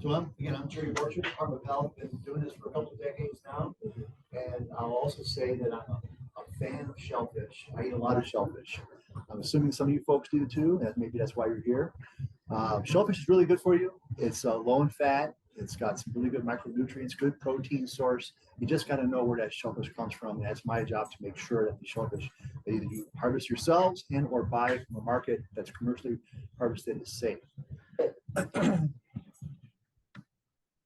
So I'm Jerry Borchert, Department of Health. Been doing this for a couple of decades now, and I'll also say that I'm a fan of shellfish. I eat a lot of shellfish. I'm assuming some of you folks do too, and maybe that's why you're here. Shellfish is really good for you. It's low in fat. It's got some really good micronutrients, good protein source. You just got to know where that shellfish comes from. And that's my job to make sure that the shellfish that either you harvest yourselves and or buy from a market that's commercially harvested is safe.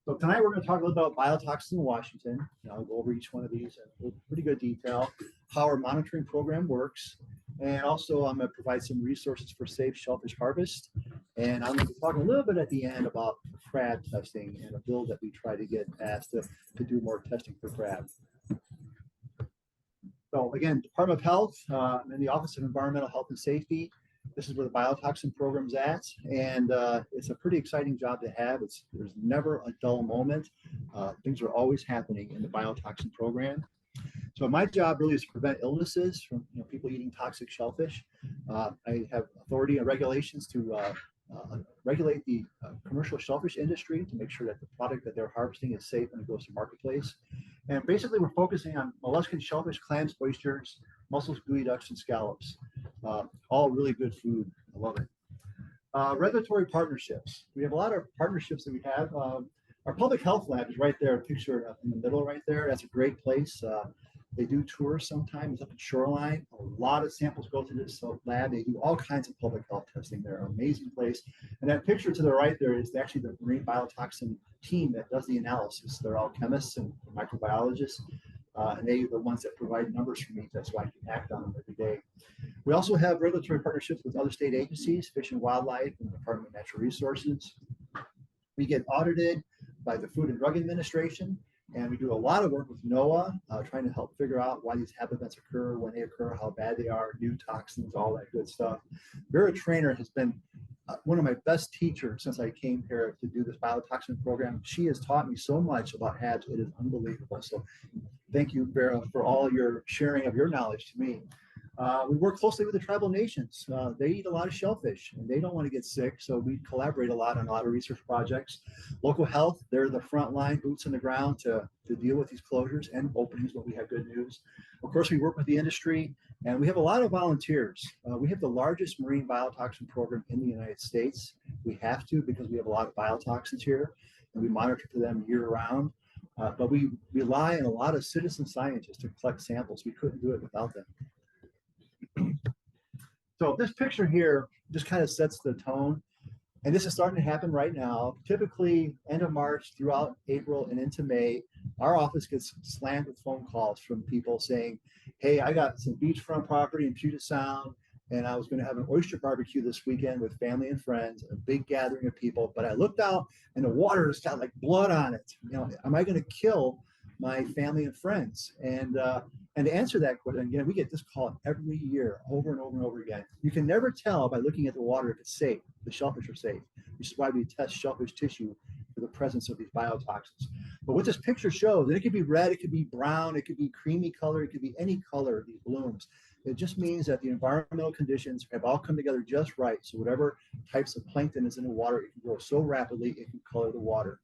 So tonight we're going to talk a little about biotoxins in Washington. I'll go over each one of these in pretty good detail, how our monitoring program works, and also I'm going to provide some resources for safe shellfish harvest. And I'm going to talk a little bit at the end about crab testing and a bill that we try to get passed to do more testing for crab. So again, Department of Health, in the Office of Environmental Health and Safety. This is where the biotoxin program's at, and it's a pretty exciting job to have. There's never a dull moment. Things are always happening in the biotoxin program. So my job really is to prevent illnesses from people eating toxic shellfish. I have authority and regulations to regulate the commercial shellfish industry to make sure that the product that they're harvesting is safe when it goes to marketplace. And basically, we're focusing on molluscan shellfish, clams, oysters, mussels, geoducks, and scallops. All really good food. I love it. Regulatory partnerships. We have a lot of partnerships that we have. Our public health lab is right there, pictured up in the middle right there. That's a great place. They do tours sometimes up at Shoreline. A lot of samples go to this lab. They do all kinds of public health testing. They're an amazing place. And that picture to the right there is actually the marine biotoxin team that does the analysis. They're all chemists and microbiologists. And they are the ones that provide numbers for me. That's why I can act on them every day. We also have regulatory partnerships with other state agencies, Fish and Wildlife and the Department of Natural Resources. We get audited by the Food and Drug Administration, and we do a lot of work with NOAA, trying to help figure out why these HAB events occur, when they occur, how bad they are, new toxins, all that good stuff. Vera Trainer has been one of my best teachers since I came here to do this biotoxin program. She has taught me so much about HABs. It is unbelievable. So thank you, Vera, for all your sharing of your knowledge to me. We work closely with the tribal nations. They eat a lot of shellfish and they don't want to get sick, so we collaborate a lot on a lot of research projects. Local health, they're the front line, boots on the ground to deal with these closures and openings when we have good news. Of course, we work with the industry, and we have a lot of volunteers. We have the largest marine biotoxin program in the United States. We have to because we have a lot of biotoxins here, and we monitor for them year round. But we rely on a lot of citizen scientists to collect samples. We couldn't do it without them. So this picture here just kind of sets the tone, and this is starting to happen right now. Typically end of March throughout April and into May, our office gets slammed with phone calls from people saying, hey, I got some beachfront property in Puget Sound, and I was going to have an oyster barbecue this weekend with family and friends, a big gathering of people, but I looked out and the water has got like blood on it. Am I going to kill my family and friends? And to answer that question, again, we get this call every year, over and over and over again. You can never tell by looking at the water if it's safe, the shellfish are safe, which is why we test shellfish tissue for the presence of these biotoxins. But what this picture shows, and it could be red, it could be brown, it could be creamy color, it could be any color of these blooms. It just means that the environmental conditions have all come together just right. So whatever types of plankton is in the water, it can grow so rapidly, it can color the water.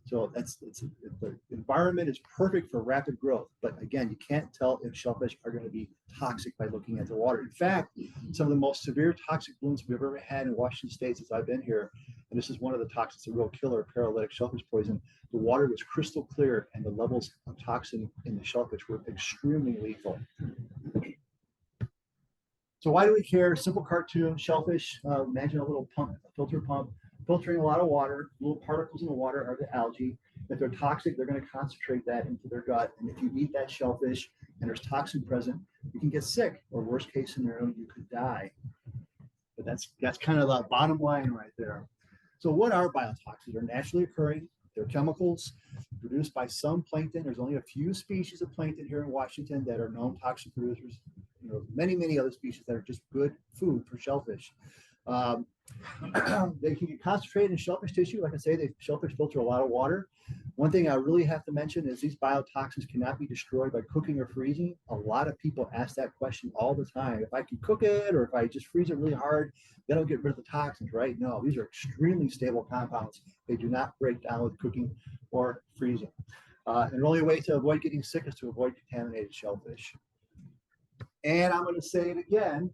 So the environment is perfect for rapid growth. But again, you can't tell if shellfish are going to be toxic by looking at the water. In fact, some of the most severe toxic blooms we've ever had in Washington State since I've been here, and this is one of the toxins, a real killer, paralytic shellfish poison, the water was crystal clear and the levels of toxin in the shellfish were extremely lethal. So why do we care? Simple cartoon, shellfish, imagine a little pump, a filter pump, filtering a lot of water. Little particles in the water are the algae. If they're toxic, they're going to concentrate that into their gut. And if you eat that shellfish and there's toxin present, you can get sick, or worst case scenario, you could die. But that's kind of the bottom line right there. So what are biotoxins? They're naturally occurring. They're chemicals produced by some plankton. There's only a few species of plankton here in Washington that are known toxin producers. Many other species that are just good food for shellfish. They can get concentrated in shellfish tissue. Like I say, shellfish filter a lot of water. One thing I really have to mention is these biotoxins cannot be destroyed by cooking or freezing. A lot of people ask that question all the time. If I can cook it or if I just freeze it really hard, then I'll get rid of the toxins, right? No, these are extremely stable compounds. They do not break down with cooking or freezing. And the only way to avoid getting sick is to avoid contaminated shellfish. And I'm going to say it again,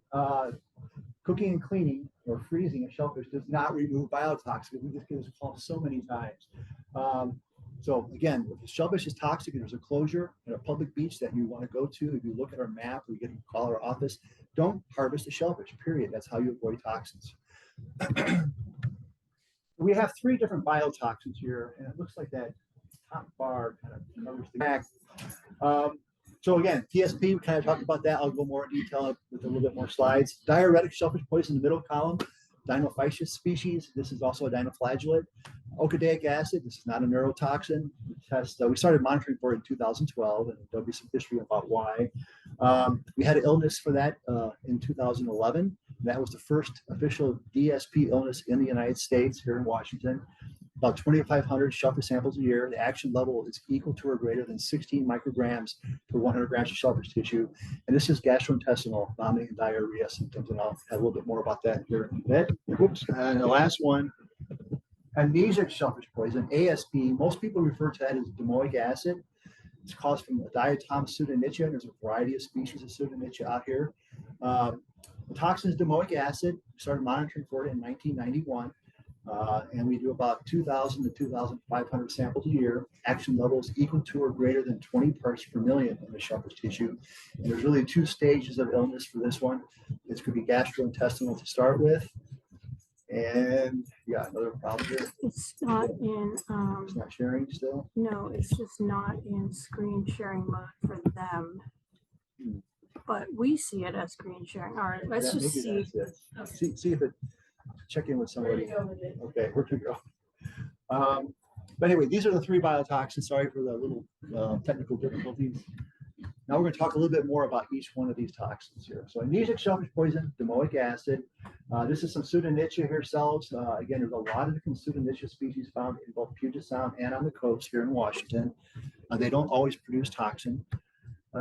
cooking and cleaning or freezing a shellfish does not remove biotoxins. We just get this call so many times. So again, if the shellfish is toxic and there's a closure at a public beach that you want to go to, if you look at our map or you get a call our office, don't harvest the shellfish, period. That's how you avoid toxins. We have 3 different biotoxins here, and it looks like that top bar kind of covers the back. So again, PSP, we kind of talked about that. I'll go more in detail with a little bit more slides. Diuretic shellfish poison in the middle column, Dinophyceus species. This is also a dinoflagellate. Okadaic acid, this is not a neurotoxin. We started monitoring for it in 2012, and there'll be some history about why. We had an illness for that in 2011. That was the first official DSP illness in the United States here in Washington. About 2,500 shellfish samples a year. The action level is equal to or greater than 16 micrograms per 100 grams of shellfish tissue. And this is gastrointestinal, vomiting, and diarrhea symptoms. And I'll have a little bit more about that here in a bit. Whoops. And the last one, amnesic shellfish poison, ASP. Most people refer to that as domoic acid. It's caused from Diatom pseudonychia. There's a variety of species of pseudonychia out here. The toxin is domoic acid. We started monitoring for it in 1991. And we do about 2,000 to 2,500 samples a year. Action levels equal to or greater than 20 parts per million in the shellfish tissue. And there's really 2 stages of illness for this one. This could be gastrointestinal to start with. And yeah, another problem here. It's not in. It's not sharing still? No, it's just not in screen sharing mode for them. But we see it as screen sharing. All right, let's just see. Okay. See if it. Check in with somebody. Okay, where to go? But anyway, these are the 3 biotoxins. Sorry for the little technical difficulties. Now we're going to talk a little bit more about each one of these toxins here. So amnesic shellfish poison, domoic acid. This is some pseudonychia here cells. Again, there's a lot of different pseudonychia species found in both Puget Sound and on the coast here in Washington. They don't always produce toxin.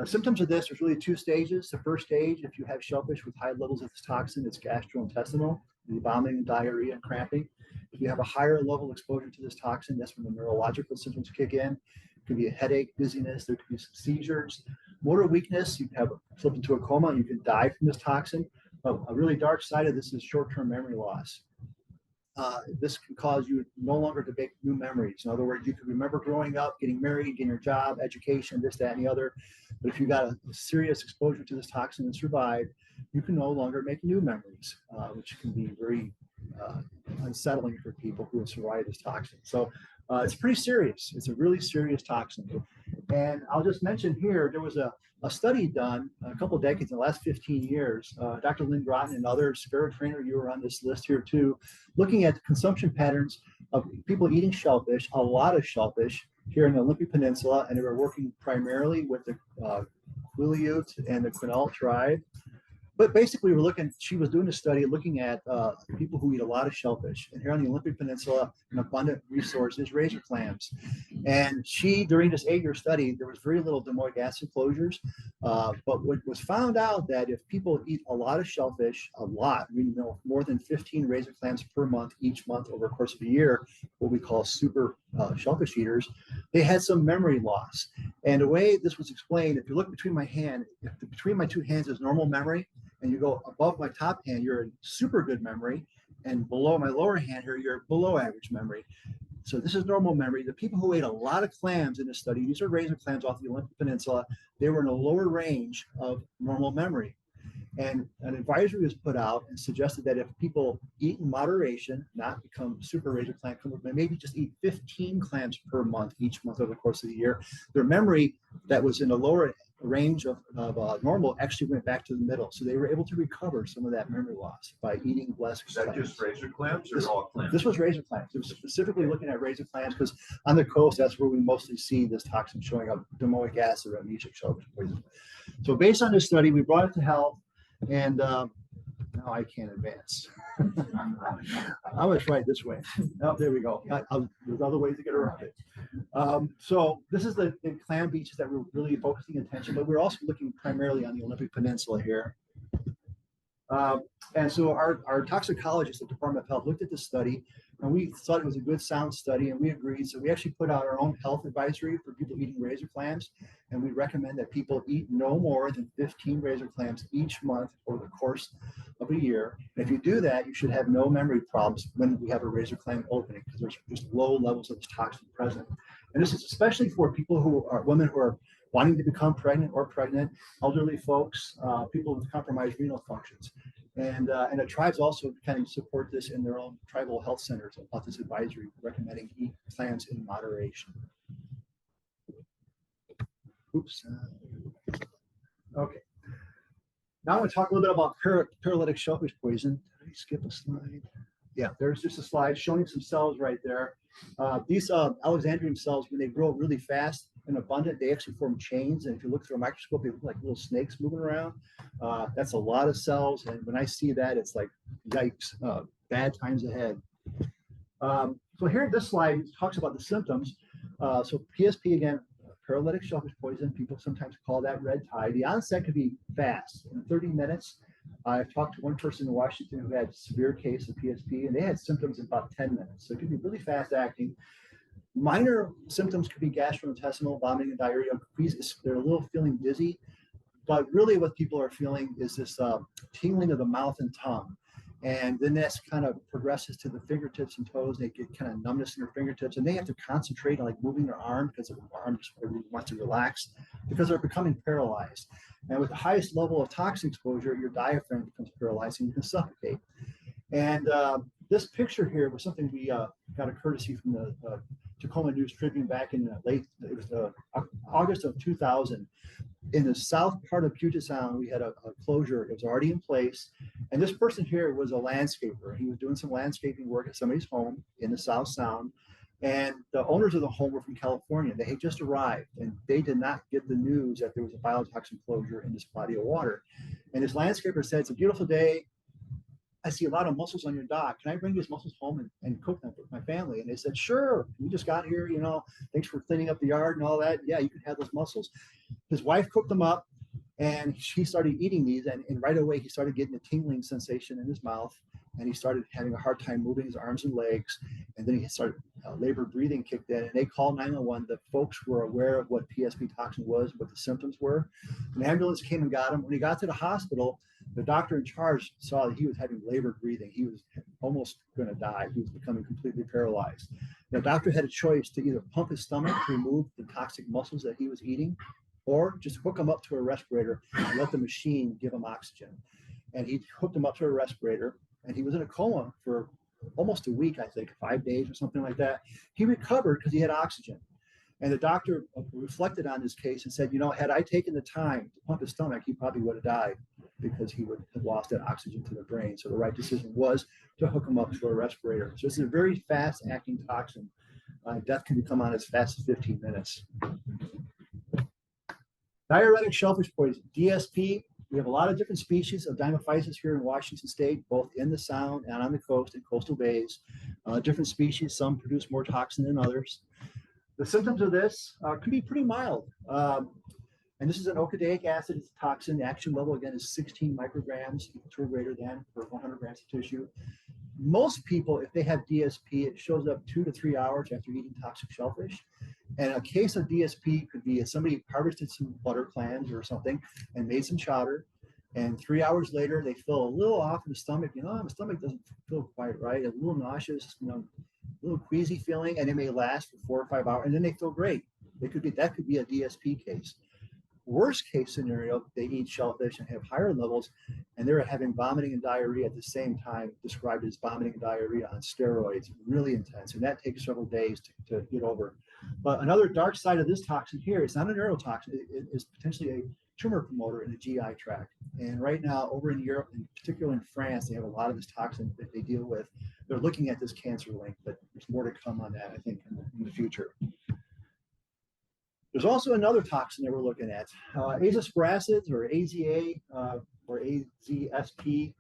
Symptoms of this, there's really 2 stages. The first stage, if you have shellfish with high levels of this toxin, it's gastrointestinal, vomiting, diarrhea, and cramping. If you have a higher level exposure to this toxin, that's when the neurological symptoms kick in. It could be a headache, dizziness, there could be some seizures, motor weakness. You can have slip into a coma, and you can die from this toxin. But a really dark side of this is short-term memory loss. This can cause you no longer to make new memories. In other words, you can remember growing up, getting married, getting your job, education, this, that, and the other. But if you got a serious exposure to this toxin and survived, you can no longer make new memories, which can be very unsettling for people who have survived this toxin. So it's pretty serious. It's a really serious toxin. And I'll just mention here, there was a study done a couple of decades in the last 15 years. Dr. Lynn Groton and others, Spirit Trainer, you were on this list here too, looking at the consumption patterns of people eating shellfish, a lot of shellfish here in the Olympic Peninsula, and they were working primarily with the Quileute and the Quinault tribe. But basically, she was doing a study looking at people who eat a lot of shellfish. And here on the Olympic Peninsula, an abundant resource is razor clams. And during this 8-year study, there was very little domoic acid closures. But what was found out that if people eat a lot of shellfish, more than 15 razor clams per month, each month over the course of a year, what we call super shellfish eaters, they had some memory loss. And the way this was explained, if you look between my hand, between my 2 hands is normal memory, and you go above my top hand, you're in super good memory, and below my lower hand here, you're below average memory. So this is normal memory. The people who ate a lot of clams in this study, these are razor clams off the Olympic Peninsula, they were in a lower range of normal memory. And an advisory was put out and suggested that if people eat in moderation, not become super razor clam consumers, but maybe just eat 15 clams per month, each month over the course of the year, their memory that was in a lower range of normal actually went back to the middle. So they were able to recover some of that memory loss by eating less clams. Is that just razor clams or all clams? This was razor clams. It was specifically looking at razor clams because on the coast, that's where we mostly see this toxin showing up, domoic acid or amnesic shellfish poison. So based on this study, we brought it to health, and Now I can't advance. I'm going to try it this way. Oh, there we go. There's other ways to get around it. So this is the clam beaches that we're really focusing attention, but we're also looking primarily on the Olympic Peninsula here. And so our toxicologists at the Department of Health looked at this study, and we thought it was a good, sound study, and we agreed. So we actually put out our own health advisory for people eating razor clams, and we recommend that people eat no more than 15 razor clams each month over the course of a year. And if you do that, you should have no memory problems when we have a razor clam opening, because there's just low levels of this toxin present. And this is especially for people who are women who are wanting to become pregnant or pregnant, elderly folks, people with compromised renal functions. And the tribes also kind of support this in their own tribal health centers about this advisory, recommending eat clams in moderation. Oops. Okay. Now I want to talk a little bit about paralytic shellfish poison. Did I skip a slide? Yeah, there's just a slide showing some cells right there. These Alexandrium cells, when they grow really fast and abundant, they actually form chains. And if you look through a microscope, they look like little snakes moving around. That's a lot of cells. And when I see that, it's like, yikes, bad times ahead. So here, this slide talks about the symptoms. So PSP, again, paralytic shellfish poison, people sometimes call that red tide. The onset could be fast, in 30 minutes. I've talked to one person in Washington who had a severe case of PSP, and they had symptoms in about 10 minutes. So it could be really fast acting. Minor symptoms could be gastrointestinal, vomiting, and diarrhea. They're a little feeling dizzy, but really what people are feeling is this tingling of the mouth and tongue. And then this kind of progresses to the fingertips and toes. They get kind of numbness in their fingertips, and they have to concentrate on like moving their arm because their arm just really wants to relax because they're becoming paralyzed. And with the highest level of toxin exposure, your diaphragm becomes paralyzed and you can suffocate. And this picture here was something we got a courtesy from the Tacoma News Tribune back in August of 2000. In the south part of Puget Sound, we had a closure. It was already in place. And this person here was a landscaper. He was doing some landscaping work at somebody's home in the South Sound. And the owners of the home were from California. They had just arrived, and they did not get the news that there was a biotoxin closure in this body of water. And this landscaper said, "It's a beautiful day. I see a lot of mussels on your dock. Can I bring these mussels home and cook them with my family?" And they said, "Sure. We just got here, you know, thanks for cleaning up the yard and all that. Yeah, you can have those mussels." His wife cooked them up, and he started eating these. And right away, he started getting a tingling sensation in his mouth. And he started having a hard time moving his arms and legs. And then he started labor breathing kicked in. And they called 911. The folks were aware of what PSP toxin was, what the symptoms were. An ambulance came and got him. When he got to the hospital, the doctor in charge saw that he was having labored breathing. He was almost going to die. He was becoming completely paralyzed. The doctor had a choice to either pump his stomach to remove the toxic mussels that he was eating, or just hook him up to a respirator and let the machine give him oxygen. And he hooked him up to a respirator, and he was in a coma for almost a week, I think, 5 days or something like that. He recovered because he had oxygen. And the doctor reflected on his case and said, you know, had I taken the time to pump his stomach, he probably would have died because he would have lost that oxygen to the brain. So the right decision was to hook him up to a respirator. So this is a very fast-acting toxin. Death can come on as fast as 15 minutes. Diuretic shellfish poison, DSP. We have a lot of different species of dimophysis here in Washington State, both in the Sound and on the coast and coastal bays. Different species, some produce more toxin than others. The symptoms of this can be pretty mild. And this is an okadaic acid, it's a toxin. The action level, again, is 16 micrograms to or greater than per 100 grams of tissue. Most people, if they have DSP, it shows up 2 to 3 hours after eating toxic shellfish. And a case of DSP could be somebody harvested some butter clams or something and made some chowder. And 3 hours later, they feel a little off in the stomach. You know, my stomach doesn't feel quite right. A little nauseous, you know, a little queasy feeling, and it may last for 4 or 5 hours, and then they feel great. That could be a DSP case. Worst case scenario, they eat shellfish and have higher levels, and they're having vomiting and diarrhea at the same time, described as vomiting and diarrhea on steroids, really intense, and that takes several days to get over. But another dark side of this toxin here, it's not a neurotoxin, it is potentially a tumor promoter in the GI tract. And right now, over in Europe, and particularly in France, they have a lot of this toxin that they deal with. They're looking at this cancer link, but there's more to come on that, I think, in the future. There's also another toxin that we're looking at, azosparacids or AZA or AZSP.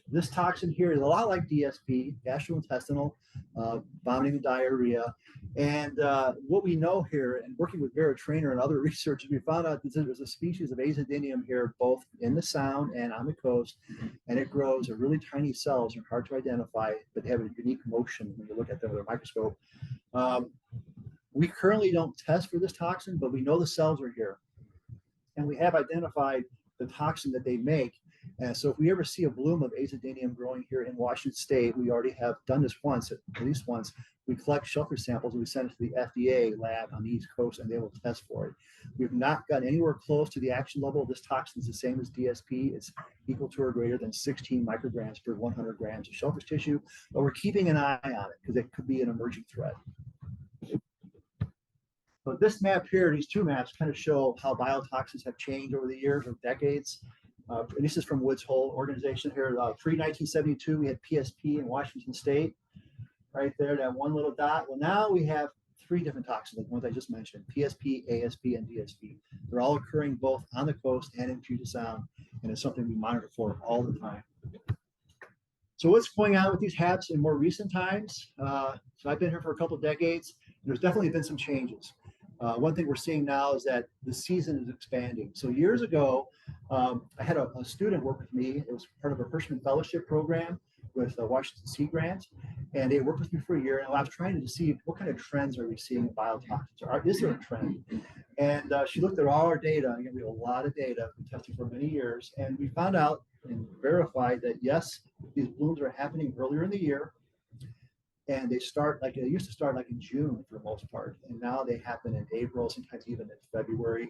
This toxin here is a lot like DSP, gastrointestinal, vomiting and diarrhea. And what we know here, and working with Vera Trainer and other researchers, we found out that there's a species of azodinium here, both in the Sound and on the coast, and it grows in really tiny cells. They're hard to identify, but they have a unique motion when you look at them with a microscope. We currently don't test for this toxin, but we know the cells are here. And we have identified the toxin that they make. And so if we ever see a bloom of azodinium growing here in Washington State, we already have done this once, at least once. We collect shellfish samples and we send it to the FDA lab on the East Coast, and they will test for it. We've not gotten anywhere close to the action level. This toxin is the same as DSP. It's equal to or greater than 16 micrograms per 100 grams of shellfish tissue, but we're keeping an eye on it because it could be an emerging threat. So this map here, these two maps kind of show how biotoxins have changed over the years or decades. And this is from Woods Hole organization here. Pre-1972, we had PSP in Washington State. Right there, that one little dot. Well, now we have three different toxins, like the ones I just mentioned, PSP, ASP, and DSP. They're all occurring both on the coast and in Puget Sound, and it's something we monitor for all the time. So what's going on with these HABs in more recent times? So I've been here for a couple of decades. There's definitely been some changes. One thing we're seeing now is that the season is expanding. So years ago, I had a student work with me. It was part of a freshman fellowship program with the Washington Sea Grant, and they worked with me for a year. And I was trying to see what kind of trends are we seeing in biotoxins? Is there a trend? And she looked at all our data. Again, we have a lot of data. We've been testing for many years, and we found out and verified that yes, these blooms are happening earlier in the year. And they start like, they used to start like in June for the most part. And now they happen in April, sometimes even in February,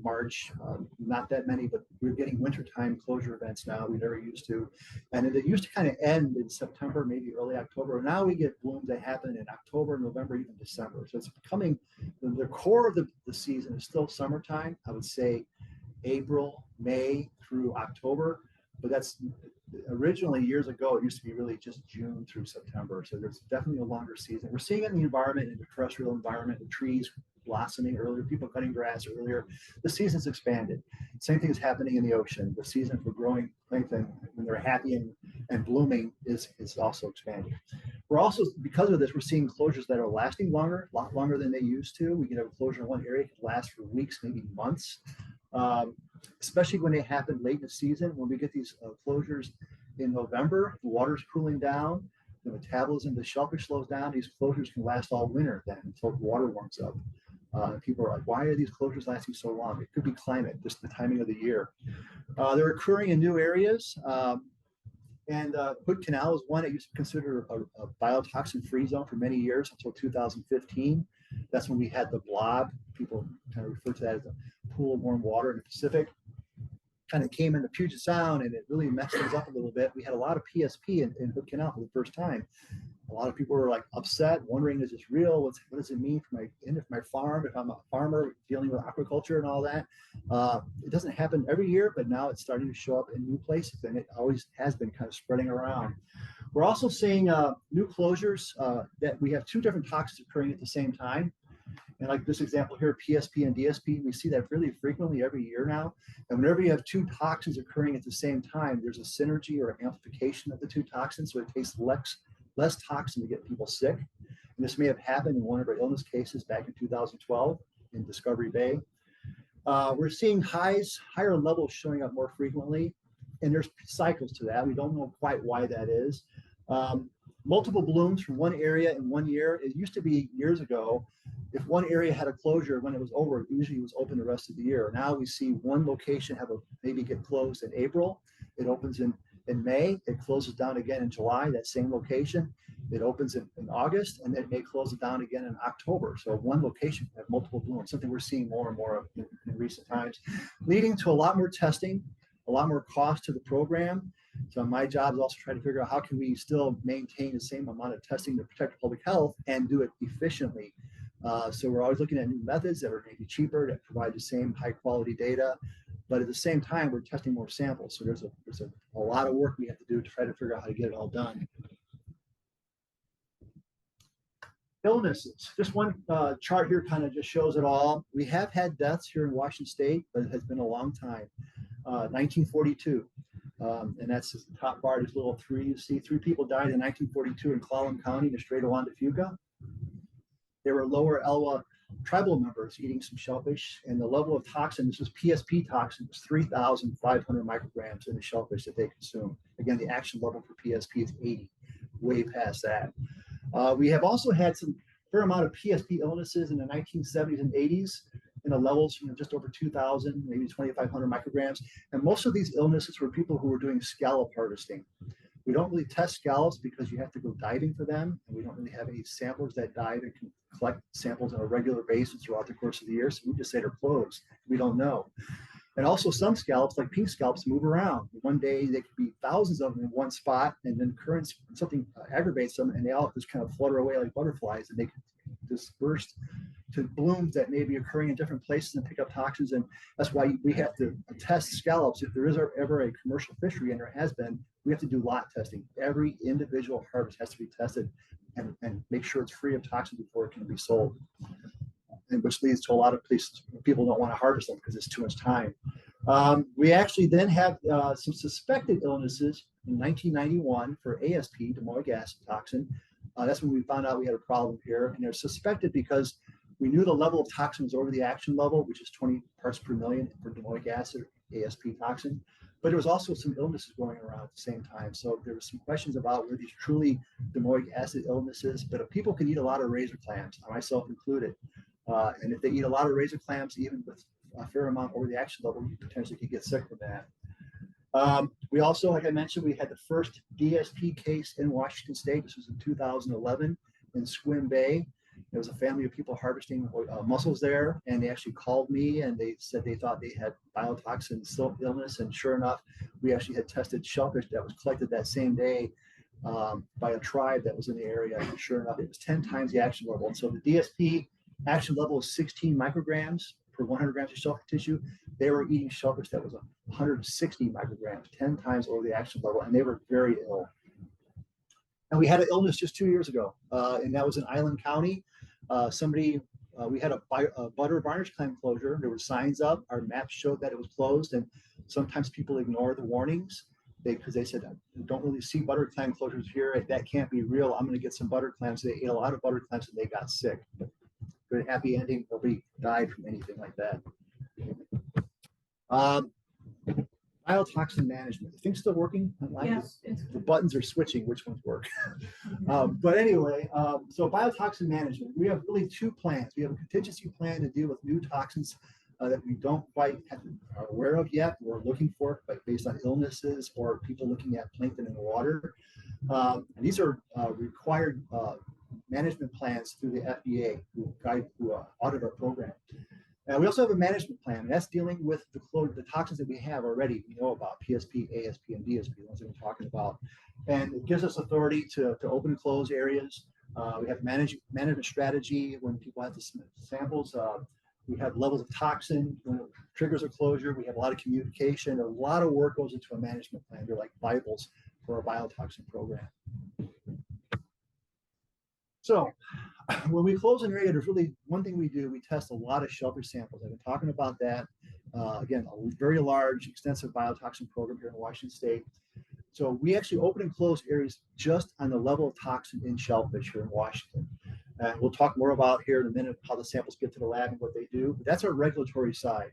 March, not that many, but we're getting wintertime closure events now we never used to. And it used to kind of end in September, maybe early October. Now we get blooms that happen in October, November, even December. So it's becoming, the core of the season is still summertime. I would say April, May through October, but that's, originally years ago, it used to be really just June through September. So there's definitely a longer season. We're seeing it in the environment, in the terrestrial environment, the trees blossoming earlier, people cutting grass earlier. The season's expanded. Same thing is happening in the ocean. The season for growing plankton, when they're happy and blooming, is also expanding. We're also, because of this, we're seeing closures that are lasting longer, a lot longer than they used to. We can have a closure in one area, it could last for weeks, maybe months. Especially when they happen late in the season. When we get these closures in November, the water's cooling down, the metabolism of the shellfish slows down. These closures can last all winter then until the water warms up. People are like, why are these closures lasting so long? It could be climate, just the timing of the year. They're occurring in new areas. And Hood Canal is one that used to be considered a biotoxin-free zone for many years until 2015. That's when we had the blob. People kind of refer to that as a pool of warm water in the Pacific. Kind of came into Puget Sound, and it really messed things up a little bit. We had a lot of PSP in Hood Canal for the first time. A lot of people were like upset, wondering, is this real? What does it mean for my farm? If I'm a farmer dealing with aquaculture and all that, it doesn't happen every year, but now it's starting to show up in new places, and it always has been kind of spreading around. We're also seeing new closures that we have two different toxins occurring at the same time. And like this example here, PSP and DSP, we see that really frequently every year now. And whenever you have two toxins occurring at the same time, there's a synergy or amplification of the two toxins, so it takes less toxin to get people sick. And this may have happened in one of our illness cases back in 2012 in Discovery Bay. We're seeing higher levels showing up more frequently, and there's cycles to that. We don't know quite why that is. Multiple blooms from one area in 1 year. It used to be years ago, if one area had a closure, when it was over, it usually was open the rest of the year. Now we see one location maybe get closed in April. It opens in May. It closes down again in July, that same location. It opens in August, and then it may close it down again in October. So one location can have multiple blooms, something we're seeing more and more of in recent times, leading to a lot more testing, a lot more cost to the program. So my job is also trying to figure out how can we still maintain the same amount of testing to protect public health and do it efficiently. So we're always looking at new methods that are maybe cheaper, that provide the same high quality data, but at the same time, we're testing more samples. So there's a lot of work we have to do to try to figure out how to get it all done. Illnesses. This one chart here kind of just shows it all. We have had deaths here in Washington State, but it has been a long time. 1942. And that's the top bar, this little three. You see, 3 people died in 1942 in Clallam County in the Strait of Juan de Fuca. They were lower Elwha tribal members eating some shellfish, and the level of toxin, this was PSP toxin, was 3,500 micrograms in the shellfish that they consumed. Again, the action level for PSP is 80, way past that. We have also had some fair amount of PSP illnesses in the 1970s and 80s in the levels, just over 2,000, maybe 2,500 micrograms. And most of these illnesses were people who were doing scallop harvesting. We don't really test scallops because you have to go diving for them, and we don't really have any samplers that dive and can collect samples on a regular basis throughout the course of the year. So we just say they're closed. We don't know. And also some scallops, like pink scallops, move around. One day they could be thousands of them in one spot, and then currents, something aggravates them, and they all just kind of flutter away like butterflies, and they can disperse to blooms that may be occurring in different places and pick up toxins. And that's why we have to test scallops. If there is ever a commercial fishery, and there has been, we have to do lot testing. Every individual harvest has to be tested and make sure it's free of toxin before it can be sold. And which leads to a lot of places people don't want to harvest them because it's too much time. We actually then have some suspected illnesses in 1991 for ASP, domoic acid toxin. That's when we found out we had a problem here, and they're suspected because we knew the level of toxin was over the action level, which is 20 parts per million for domoic acid, ASP toxin. But there was also some illnesses going around at the same time. So there were some questions about were these truly domoic acid illnesses. But if people can eat a lot of razor clams, myself included, and if they eat a lot of razor clams, even with a fair amount over the action level, you potentially could get sick from that. We also, like I mentioned, we had the first DSP case in Washington State. This was in 2011 in Squim Bay. There was a family of people harvesting mussels there, and they actually called me and they said they thought they had biotoxin silt illness. And sure enough, we actually had tested shellfish that was collected that same day by a tribe that was in the area. And sure enough, it was 10 times the action level. And so the DSP action level is 16 micrograms per 100 grams of shellfish tissue. They were eating shellfish that was 160 micrograms, 10 times over the action level, and they were very ill. And we had an illness just 2 years ago, and that was in Island County. We had a butter varnish clam closure. There were signs up. Our maps showed that it was closed, and sometimes people ignore the warnings because they said, I don't really see butter clam closures here. That can't be real. I'm going to get some butter clams. They ate a lot of butter clams and they got sick. But good happy ending. Nobody died from anything like that. Biotoxin management. Is things still working? Yes. The buttons are switching which ones work. But anyway, so biotoxin management, we have really 2 plans. We have a contingency plan to deal with new toxins that we don't quite are aware of yet. We're looking for, but based on illnesses or people looking at plankton in the water. And these are required management plans through the FDA who audit our program. We also have a management plan, and that's dealing with the toxins that we have already. We know about PSP, ASP, and DSP, the ones that we're talking about. And it gives us authority to open and close areas. We have management strategy when people have to submit samples. We have levels of toxin, when it triggers a closure. We have a lot of communication. A lot of work goes into a management plan. They're like Bibles for a biotoxin program. So when we close an area, there's really one thing we do. We test a lot of shellfish samples. I've been talking about that. Again, a very large, extensive biotoxin program here in Washington State. So we actually open and close areas just on the level of toxin in shellfish here in Washington. And we'll talk more about here in a minute how the samples get to the lab and what they do. But that's our regulatory side.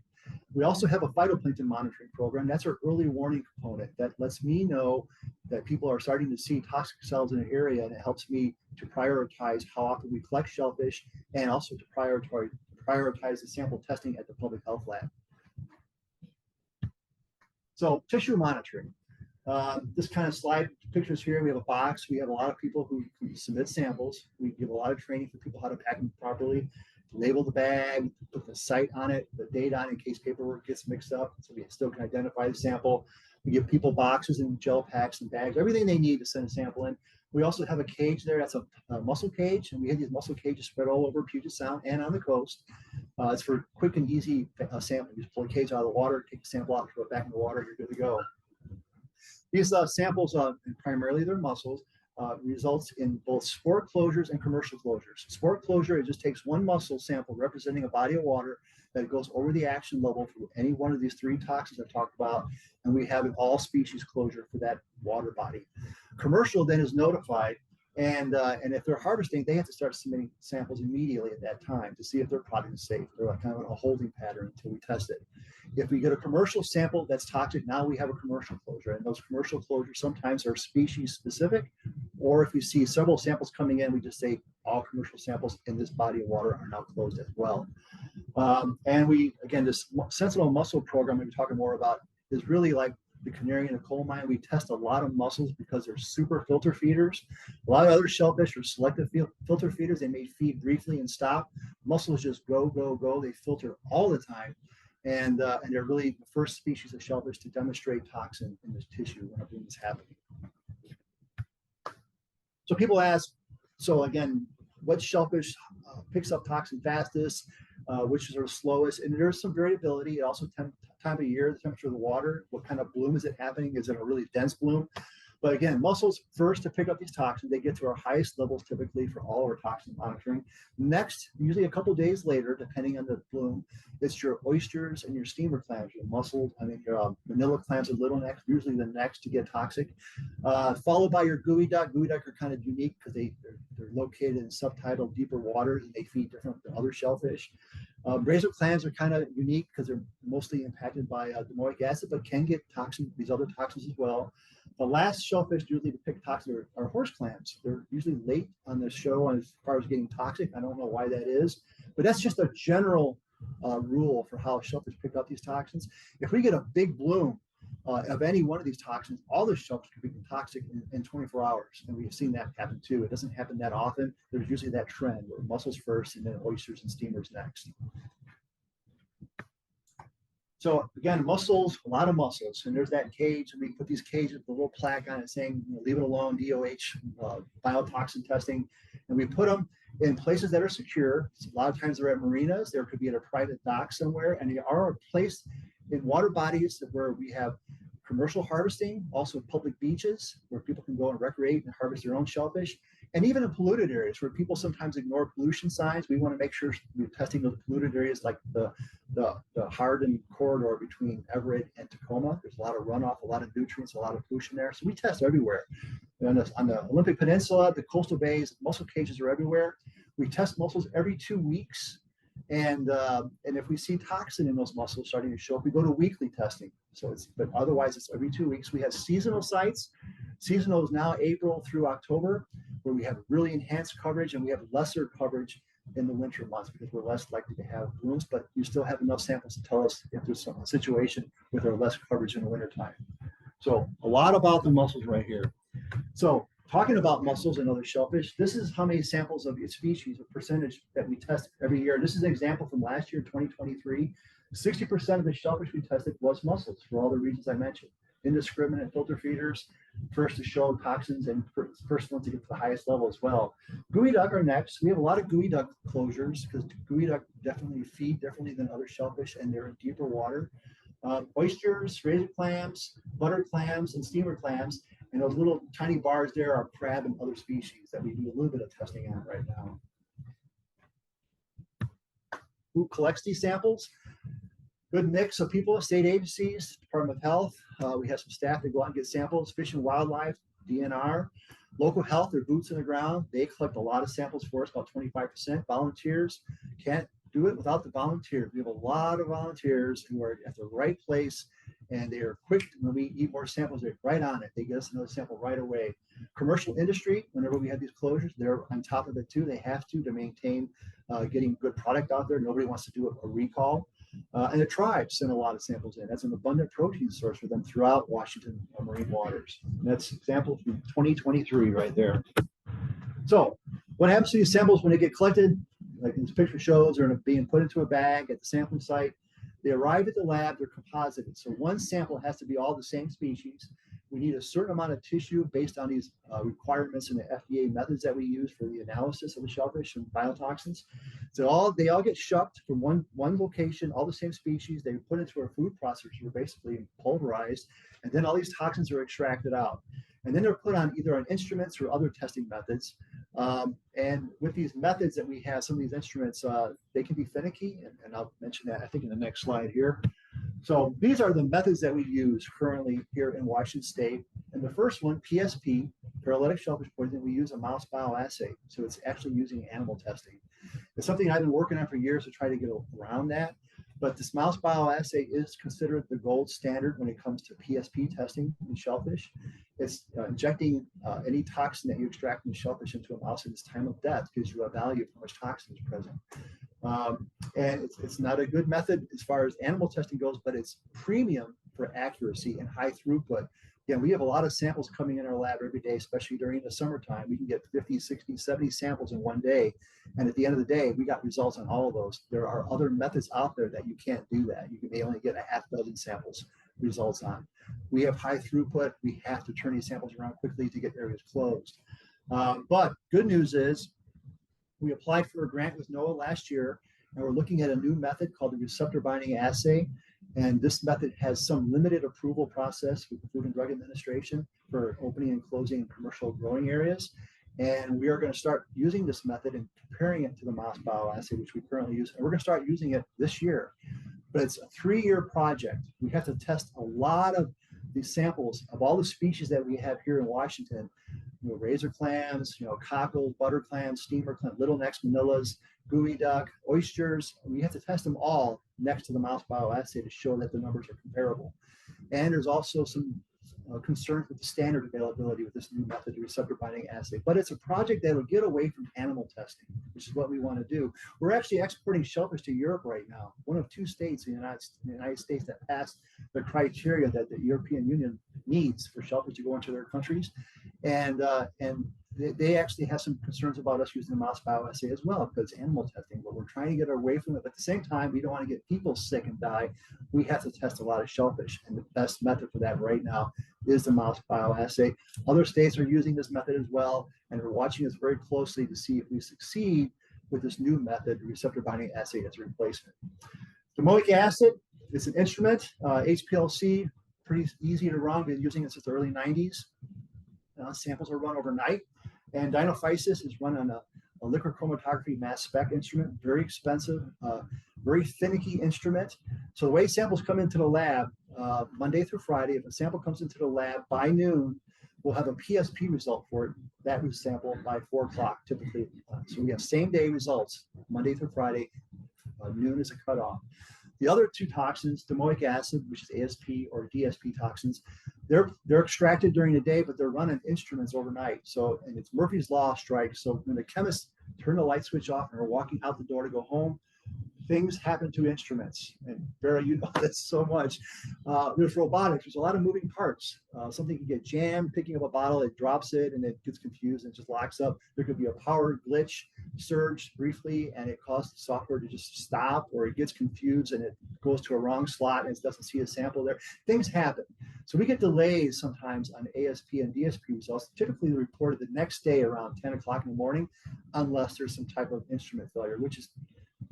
We also have a phytoplankton monitoring program. That's our early warning component that lets me know that people are starting to see toxic cells in an area, and it helps me to prioritize how often we collect shellfish and also to prioritize the sample testing at the public health lab. So tissue monitoring. This kind of slide pictures here, we have a box. We have a lot of people who submit samples. We give a lot of training for people how to pack them properly, label the bag, put the site on it, the date on it in case paperwork gets mixed up, so we still can identify the sample. We give people boxes and gel packs and bags, everything they need to send a sample in. We also have a cage there. That's a mussel cage, and we have these mussel cages spread all over Puget Sound and on the coast. It's for quick and easy sampling. You just pull a cage out of the water, take the sample out, throw it back in the water, you're good to go. These samples, primarily they're mussels. results in both sport closures and commercial closures. Sport closure, it just takes one mussel sample representing a body of water that goes over the action level for any one of these three toxins I talked about, and we have an all species closure for that water body. Commercial then is notified, and if they're harvesting, they have to start submitting samples immediately at that time to see if their product is safe. They're like kind of a holding pattern until we test it. If we get a commercial sample that's toxic, now we have a commercial closure, and those commercial closures sometimes are species specific, or if we see several samples coming in, we just say all commercial samples in this body of water are now closed as well. And we, again, this sentinel mussel program we're talking more about is really like the canary in a coal mine. We test a lot of mussels because they're super filter feeders. A lot of other shellfish are selective filter feeders. They may feed briefly and stop. Mussels just go, go, go. They filter all the time. And they're really the first species of shellfish to demonstrate toxin in this tissue when everything is happening. So people ask, so again, what shellfish picks up toxin fastest, which is sort of slowest? And there's some variability. Also, time of year, the temperature of the water, what kind of bloom is it happening? Is it a really dense bloom? But again, mussels first to pick up these toxins. They get to our highest levels typically for all our toxin monitoring. Next, usually a couple days later, depending on the bloom, it's your oysters and your steamer clams, your mussels, your manila clams and little necks, usually the next to get toxic. Followed by your gooey duck. Gooey duck are kind of unique because they're located in subtidal deeper waters and they feed different than other shellfish. Razor clams are kind of unique because they're mostly impacted by domoic acid, but can get these other toxins as well. The last shellfish usually to pick toxin are horse clams. They're usually late on the show as far as getting toxic. I don't know why that is, but that's just a general rule for how shellfish pick up these toxins. If we get a big bloom of any one of these toxins, all the shellfish can become toxic in 24 hours. And we've seen that happen too. It doesn't happen that often. There's usually that trend where mussels first and then oysters and steamers next. So again, mussels, a lot of mussels, and there's that cage, and we put these cages with a little plaque on it saying, leave it alone, DOH, biotoxin testing, and we put them in places that are secure. A lot of times they're at marinas, there could be at a private dock somewhere, and they are placed in water bodies where we have commercial harvesting, also public beaches where people can go and recreate and harvest their own shellfish, and even in polluted areas where people sometimes ignore pollution signs. We want to make sure we're testing those polluted areas like the hardened corridor between Everett and Tacoma. There's a lot of runoff, a lot of nutrients, a lot of pollution there. So we test everywhere. On the Olympic Peninsula, the coastal bays, mussel cages are everywhere. We test mussels every 2 weeks. And if we see toxin in those mussels starting to show up, we go to weekly testing. But otherwise it's every 2 weeks. We have seasonal sites. Seasonal is now April through October, where we have really enhanced coverage, and we have lesser coverage in the winter months because we're less likely to have blooms, but you still have enough samples to tell us if there's some situation with our less coverage in the wintertime. So a lot about the mussels right here. So talking about mussels and other shellfish, this is how many samples of each species, a percentage that we test every year. This is an example from last year, 2023. 60% of the shellfish we tested was mussels for all the reasons I mentioned. Indiscriminate filter feeders, first to show toxins, and first ones to get to the highest level as well. Gooey duck are next. We have a lot of gooey duck closures because gooey duck definitely feed differently than other shellfish, and they're in deeper water. Oysters, razor clams, butter clams, and steamer clams, and those little tiny bars there are crab and other species that we do a little bit of testing on right now. Who collects these samples? Good mix of people, state agencies, Department of Health. We have some staff that go out and get samples. Fish and Wildlife, DNR. Local health, their boots in the ground. They collect a lot of samples for us, about 25%. Volunteers can't do it without the volunteers. We have a lot of volunteers who are at the right place, and they are quick. When we eat more samples, they're right on it. They get us another sample right away. Commercial industry, whenever we have these closures, they're on top of it too. They have to maintain getting good product out there. Nobody wants to do a recall. And the tribes send a lot of samples in. That's an abundant protein source for them throughout Washington marine waters. And that's example from 2023 right there. So what happens to these samples when they get collected? Like this picture shows, they're being put into a bag at the sampling site. They arrive at the lab, they're composited. So one sample has to be all the same species. We need a certain amount of tissue based on these requirements in the FDA methods that we use for the analysis of the shellfish and biotoxins. So they all get shucked from one location, all the same species. They put into a food processor, basically pulverized, and then all these toxins are extracted out. And then they're put on either on instruments or other testing methods. And with these methods that we have, some of these instruments, they can be finicky, and I'll mention that, I think, in the next slide here. So these are the methods that we use currently here in Washington State. And the first one, PSP, paralytic shellfish poisoning, we use a mouse bioassay. So it's actually using animal testing. It's something I've been working on for years to try to get around that. But this mouse bioassay is considered the gold standard when it comes to PSP testing in shellfish. It's injecting any toxin that you extract from the shellfish into a mouse at its time of death gives you a value of how much toxin is present. And it's not a good method as far as animal testing goes, but it's premium for accuracy and high throughput. Yeah, we have a lot of samples coming in our lab every day, especially during the summertime. We can get 50, 60, 70 samples in one day. And at the end of the day, we got results on all of those. There are other methods out there that you can't do that. You may only get a half dozen samples results on. We have high throughput. We have to turn these samples around quickly to get areas closed. But good news is we applied for a grant with NOAA last year, and we're looking at a new method called the receptor binding assay. And this method has some limited approval process with the Food and Drug Administration for opening and closing commercial growing areas. And we are going to start using this method and comparing it to the mouse bioassay, which we currently use. And we're going to start using it this year. But it's a 3-year project. We have to test a lot of these samples of all the species that we have here in Washington. You know, razor clams, cockles, butter clams, steamer clams, little necks, manillas, gooey duck, oysters. We have to test them all next to the mouse bioassay to show that the numbers are comparable. And there's also some concerns with the standard availability with this new method, the receptor binding assay. But it's a project that will get away from animal testing, which is what we want to do. We're actually exporting shellfish to Europe right now, one of 2 states in the United States that passed the criteria that the European Union needs for shellfish to go into their countries. And they actually have some concerns about us using the mouse bioassay as well, because it's animal testing, but we're trying to get away from it. But at the same time, we don't want to get people sick and die. We have to test a lot of shellfish, and the best method for that right now is the mouse bioassay. Other states are using this method as well, and we're watching this very closely to see if we succeed with this new method, the receptor binding assay as a replacement. Domoic acid is an instrument, HPLC, pretty easy to run. We've been using it since the early 90s. Samples are run overnight. And dinophysis is run on a liquid chromatography mass spec instrument, very expensive, very finicky instrument. So the way samples come into the lab, Monday through Friday, if a sample comes into the lab by noon, we'll have a PSP result for it, that sample by 4 o'clock typically. So we have same day results, Monday through Friday, noon is a cutoff. The other 2 toxins, domoic acid, which is ASP or DSP toxins, they're extracted during the day, but they're running instruments overnight. So, and it's Murphy's Law strike. So when the chemists turn the light switch off and are walking out the door to go home, things happen to instruments. And Vera, you know this so much. There's robotics. There's a lot of moving parts. Something can get jammed, picking up a bottle, it drops it, and it gets confused and just locks up. There could be a power glitch, surge briefly, and it causes the software to just stop, or it gets confused and it goes to a wrong slot and it doesn't see a sample there. Things happen. So we get delays sometimes on ASP and DSP results. Typically they're reported the next day around 10 o'clock in the morning, unless there's some type of instrument failure, which is,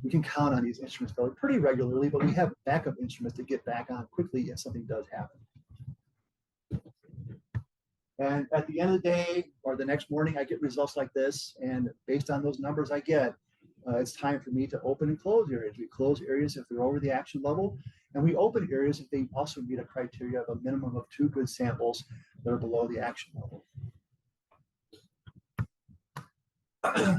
we can count on these instruments failure pretty regularly, but we have backup instruments to get back on quickly if something does happen. And at the end of the day or the next morning, I get results like this. And based on those numbers I get, it's time for me to open and close areas. We close areas if they're over the action level, and we open areas if they also meet a criteria of a minimum of 2 good samples that are below the action level.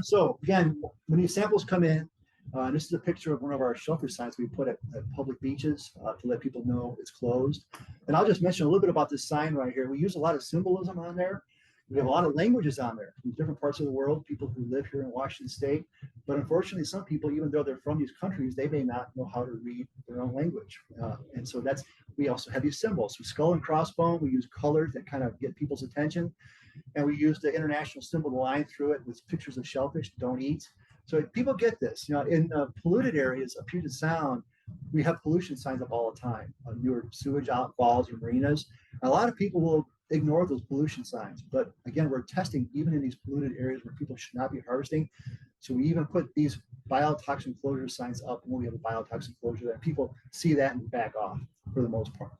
So again, when these samples come in, and this is a picture of one of our shellfish signs we put at public beaches to let people know it's closed. And I'll just mention a little bit about this sign right here. We use a lot of symbolism on there. We have a lot of languages on there from different parts of the world, people who live here in Washington State. But unfortunately, some people, even though they're from these countries, they may not know how to read their own language. And so we also have these symbols. So skull and crossbone, we use colors that kind of get people's attention. And we use the international symbol line through it with pictures of shellfish, don't eat. So people get this. In polluted areas of Puget Sound, we have pollution signs up all the time, newer sewage outfalls or marinas. A lot of people will ignore those pollution signs. But again, we're testing even in these polluted areas where people should not be harvesting. So we even put these biotoxin closure signs up when we have a biotoxin closure, that people see that and back off for the most part.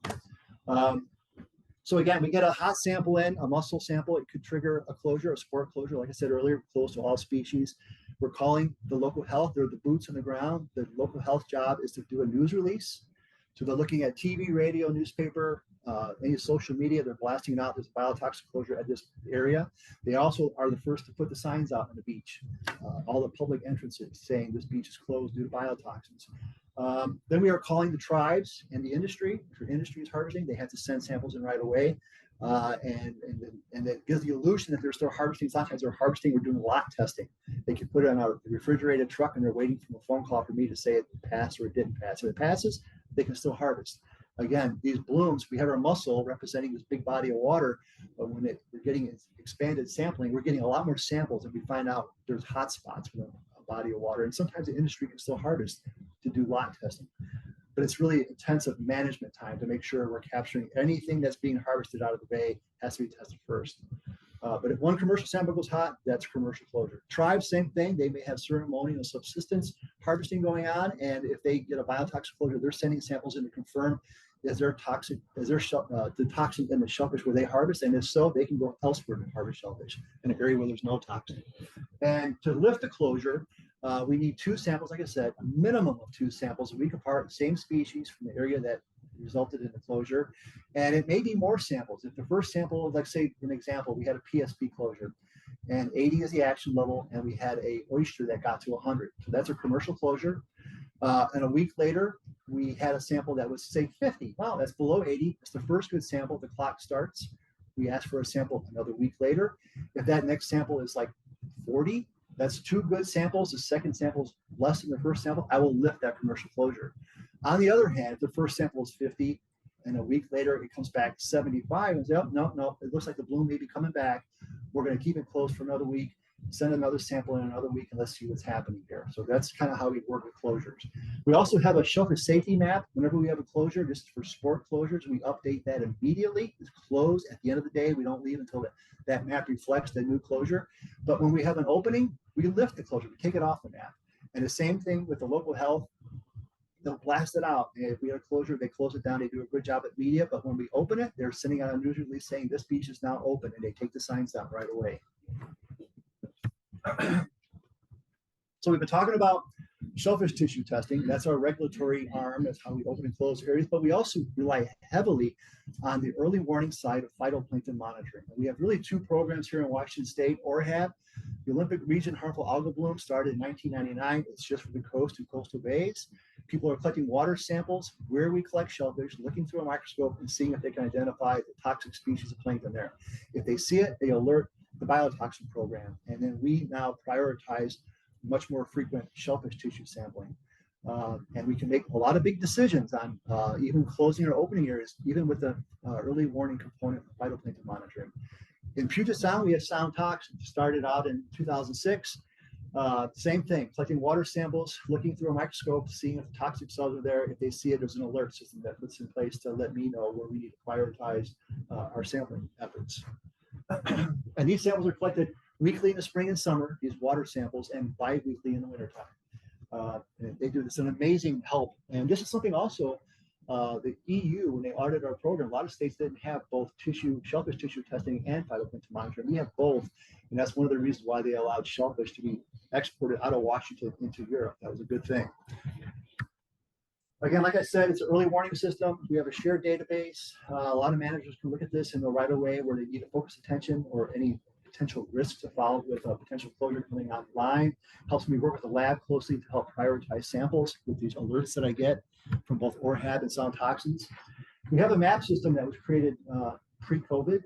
So again, we get a hot sample in, a mussel sample. It could trigger a closure, a sport closure. Like I said earlier, close to all species. We're calling the local health. They're the boots on the ground. The local health job is to do a news release. So they're looking at TV, radio, newspaper, any social media. They're blasting out there's a biotoxin closure at this area. They also are the first to put the signs out on the beach, all the public entrances saying this beach is closed due to biotoxins. Then we are calling the tribes and the industry. If industry is harvesting, they have to send samples in right away. And that gives the illusion that they're still harvesting. Sometimes they're harvesting, we're doing lot testing. They can put it on a refrigerated truck and they're waiting for a phone call for me to say it passed or it didn't pass. If it passes, they can still harvest. Again, these blooms, we have our mussel representing this big body of water, but when we're getting expanded sampling, we're getting a lot more samples and we find out there's hot spots with a body of water. And sometimes the industry can still harvest to do lot testing. But it's really intensive management time to make sure we're capturing anything that's being harvested out of the bay has to be tested first. But if one commercial sample goes hot, that's commercial closure. Tribes, same thing. They may have ceremonial subsistence harvesting going on, and if they get a biotoxin closure, they're sending samples in to confirm is there toxic, is there the toxin in the shellfish where they harvest, and if so, they can go elsewhere to harvest shellfish in an area where there's no toxin. And to lift the closure, we need 2 samples, like I said, a minimum of 2 samples a week apart, same species from the area that resulted in the closure. And it may be more samples. If the first sample, like say an example, we had a PSP closure and 80 is the action level, and we had a oyster that got to 100. So that's a commercial closure. And a week later, we had a sample that was say 50. Wow, that's below 80. It's the first good sample. The clock starts. We ask for a sample another week later. If that next sample is like 40, that's 2 good samples. The second sample is less than the first sample. I will lift that commercial closure. On the other hand, if the first sample is 50 and a week later it comes back 75 and say, oh, no, it looks like the bloom may be coming back. We're going to keep it closed for another week, send another sample in another week, and let's see what's happening here. So that's kind of how we work with closures. We also have a shellfish safety map. Whenever we have a closure, this is for sport closures, we update that immediately. It's closed at the end of the day. We don't leave until that map reflects the new closure. But when we have an opening, we lift the closure, we take it off the map. And the same thing with the local health. They'll blast it out. And if we have a closure, they close it down. They do a good job at media. But when we open it, they're sending out a news release saying this beach is now open, and they take the signs down right away. So we've been talking about shellfish tissue testing. That's our regulatory arm. That's how we open and close areas. But we also rely heavily on the early warning side of phytoplankton monitoring. And we have really 2 programs here in Washington State, ORHAB. The Olympic Region Harmful Algal Bloom started in 1999. It's just for the coast and coastal bays. People are collecting water samples where we collect shellfish, looking through a microscope and seeing if they can identify the toxic species of plankton there. If they see it, they alert the biotoxin program. And then we now prioritize much more frequent shellfish tissue sampling. And we can make a lot of big decisions on even closing or opening areas, even with the early warning component of phytoplankton monitoring. In Puget Sound, we have sound toxins. Started out in 2006. Same thing, collecting water samples, looking through a microscope, seeing if the toxic cells are there. If they see it, there's an alert system that puts in place to let me know where we need to prioritize our sampling efforts. And these samples are collected weekly in the spring and summer, these water samples, and bi-weekly in the wintertime. And they do this an amazing help. And this is something also the EU, when they audited our program, a lot of states didn't have both shellfish tissue testing and phytoplankton monitoring. We have both, and that's one of the reasons why they allowed shellfish to be exported out of Washington into Europe. That was a good thing. Again, like I said, it's an early warning system. We have a shared database. A lot of managers can look at this and know right away where they need to focus attention or any potential risks to follow with a potential closure coming online. Helps me work with the lab closely to help prioritize samples with these alerts that I get from both ORHAB and sound toxins. We have a map system that was created pre-COVID.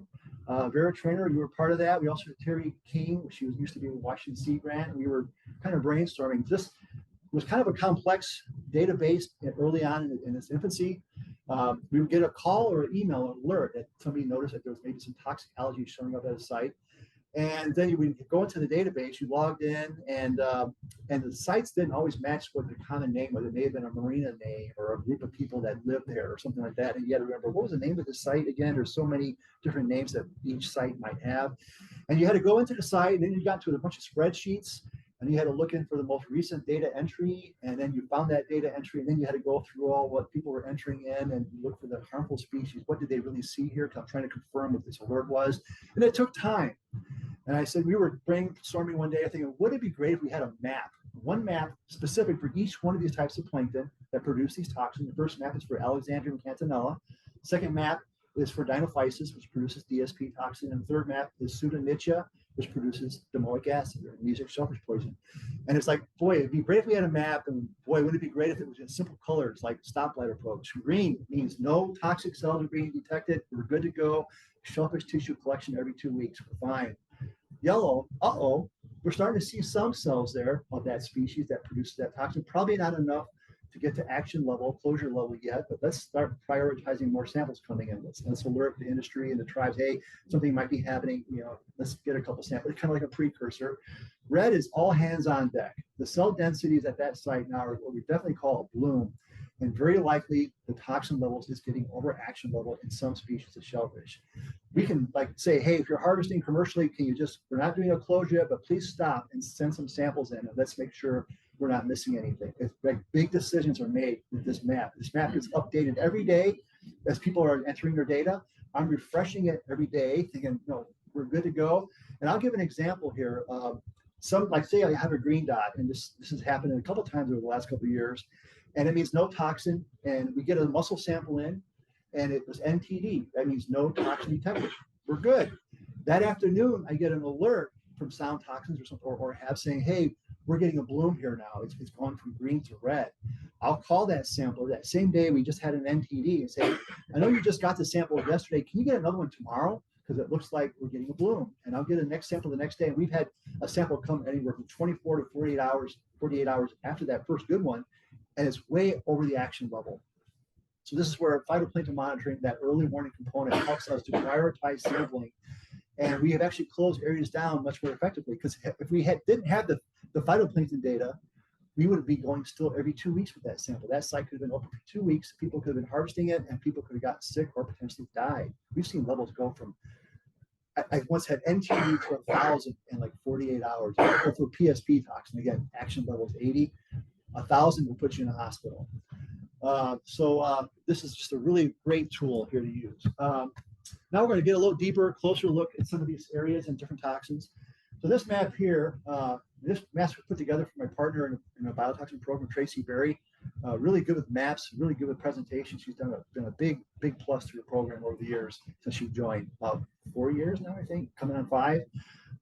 Vera Trainer, you were part of that. We also had Terry King, she used to be with Washington Sea Grant. We were kind of brainstorming. This was kind of a complex database early on in its infancy. We would get a call or an email alert that somebody noticed that there was maybe some toxic algae showing up at a site. And then you would go into the database, you logged in, and the sites didn't always match what the common name was. It may have been a marina name or a group of people that lived there or something like that. And you had to remember, what was the name of the site again? There's so many different names that each site might have. And you had to go into the site, and then you got to a bunch of spreadsheets. and you had to look in for the most recent data entry, and then you found that data entry, and then you had to go through all what people were entering in and look for the harmful species. What did they really see here? Because I'm trying to confirm what this alert was. And it took time. And I said, we were brainstorming one day, thinking, would it be great if we had a map, one map specific for each one of these types of plankton that produce these toxins. The first map is for Alexandrium cantonella. Second map is for Dinophysis, which produces DSP toxin. And the third map is Pseudonychia, which produces domoic acid or amnesic shellfish poison. And it's like, boy, it'd be great if we had a map, and boy, wouldn't it be great if it was in simple colors like stoplight approach. Green means no toxic cells are being detected. We're good to go. Shellfish tissue collection every 2 weeks. We're fine. Yellow, we're starting to see some cells there of that species that produces that toxin. Probably not enough to get to action level, closure level yet, but let's start prioritizing more samples coming in. Let's alert the industry and the tribes, hey, something might be happening, let's get a couple samples, kind of like a precursor. Red is all hands on deck. The cell densities at that site now are what we definitely call a bloom, and very likely the toxin levels is getting over action level in some species of shellfish. We can say, hey, if you're harvesting commercially, we're not doing a closure yet, but please stop and send some samples in, and let's make sure we're not missing anything. It's like big decisions are made with this map. This map gets updated every day as people are entering their data. I'm refreshing it every day, thinking, no, we're good to go. And I'll give an example here. Say I have a green dot, and this has happened a couple of times over the last couple of years, and it means no toxin, and we get a muscle sample in, and it was NTD. That means no toxin detected. We're good. That afternoon, I get an alert from sound toxins or something, or have saying, hey, we're getting a bloom here now. It's gone from green to red. I'll call that sampler that same day we just had an NTD and say, I know you just got the sample yesterday. Can you get another one tomorrow? Because it looks like we're getting a bloom. And I'll get a next sample the next day. And we've had a sample come anywhere from 24 to 48 hours after that first good one, and it's way over the action level. So this is where phytoplankton monitoring, that early warning component, helps us to prioritize sampling. And we have actually closed areas down much more effectively, because if we didn't have the phytoplankton data, we would be going still every 2 weeks with that sample. That site could have been open for 2 weeks. People could have been harvesting it, and people could have gotten sick or potentially died. We've seen levels go from, I once had NTD to 1,000 in like 48 hours. For PSP toxin, again, action level is 80. 1,000 will put you in a hospital. This is just a really great tool here to use. Now we're going to get a little deeper, closer look at some of these areas and different toxins. So this map here, this map's put together from my partner in a biotoxin program, Tracy Berry. Really good with maps, really good with presentations. She's done a big plus to the program over the years since she joined. About 4 years now, I think, coming on 5.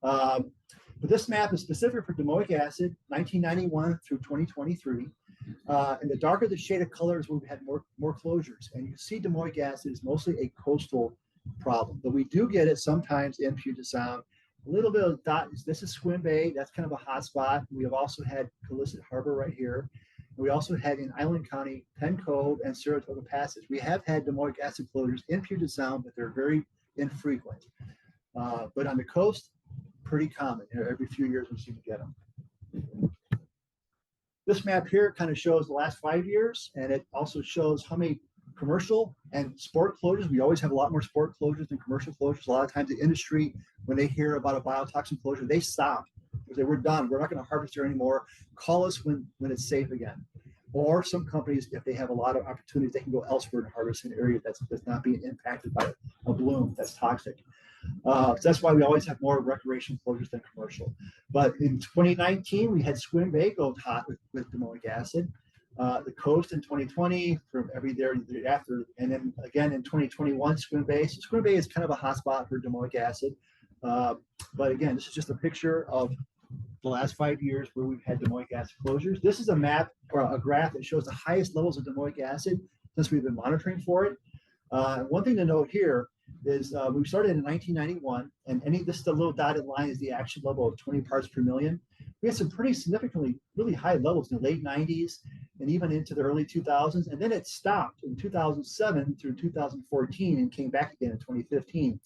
But this map is specific for domoic acid, 1991 through 2023. And the darker the shade of color is where we've had more closures. And you see domoic acid is mostly a coastal problem, but we do get it sometimes in Puget Sound. A little bit of dot. This is Squim Bay. That's kind of a hot spot. We have also had Callicit Harbor right here. And we also had in Island County, Penn Cove and Saratoga Passage. We have had domoic acid closures in Puget Sound, but they're very infrequent. But on the coast, pretty common. Every few years we seem to get them. This map here kind of shows the last 5 years, and it also shows how many commercial and sport closures. We always have a lot more sport closures than commercial closures. A lot of times the industry, when they hear about a biotoxin closure, they stop. They say, we're done. We're not going to harvest here anymore. Call us when it's safe again. Or some companies, if they have a lot of opportunities, they can go elsewhere and harvest an area that's not being impacted by a bloom that's toxic. So that's why we always have more recreational closures than commercial. But in 2019, we had Squim Bay go hot with domoic acid. The coast in 2020, from every there after, and then again in 2021, Squim Bay. So Squim Bay is kind of a hotspot for domoic acid. But again, this is just a picture of the last 5 years where we've had domoic acid closures. This is a map or a graph that shows the highest levels of domoic acid since we've been monitoring for it. One thing to note here is we started in 1991, and this is the little dotted line is the action level of 20 parts per million. We had some pretty significantly really high levels in the late 90s and even into the early 2000s, and then it stopped in 2007 through 2014 and came back again in 2015.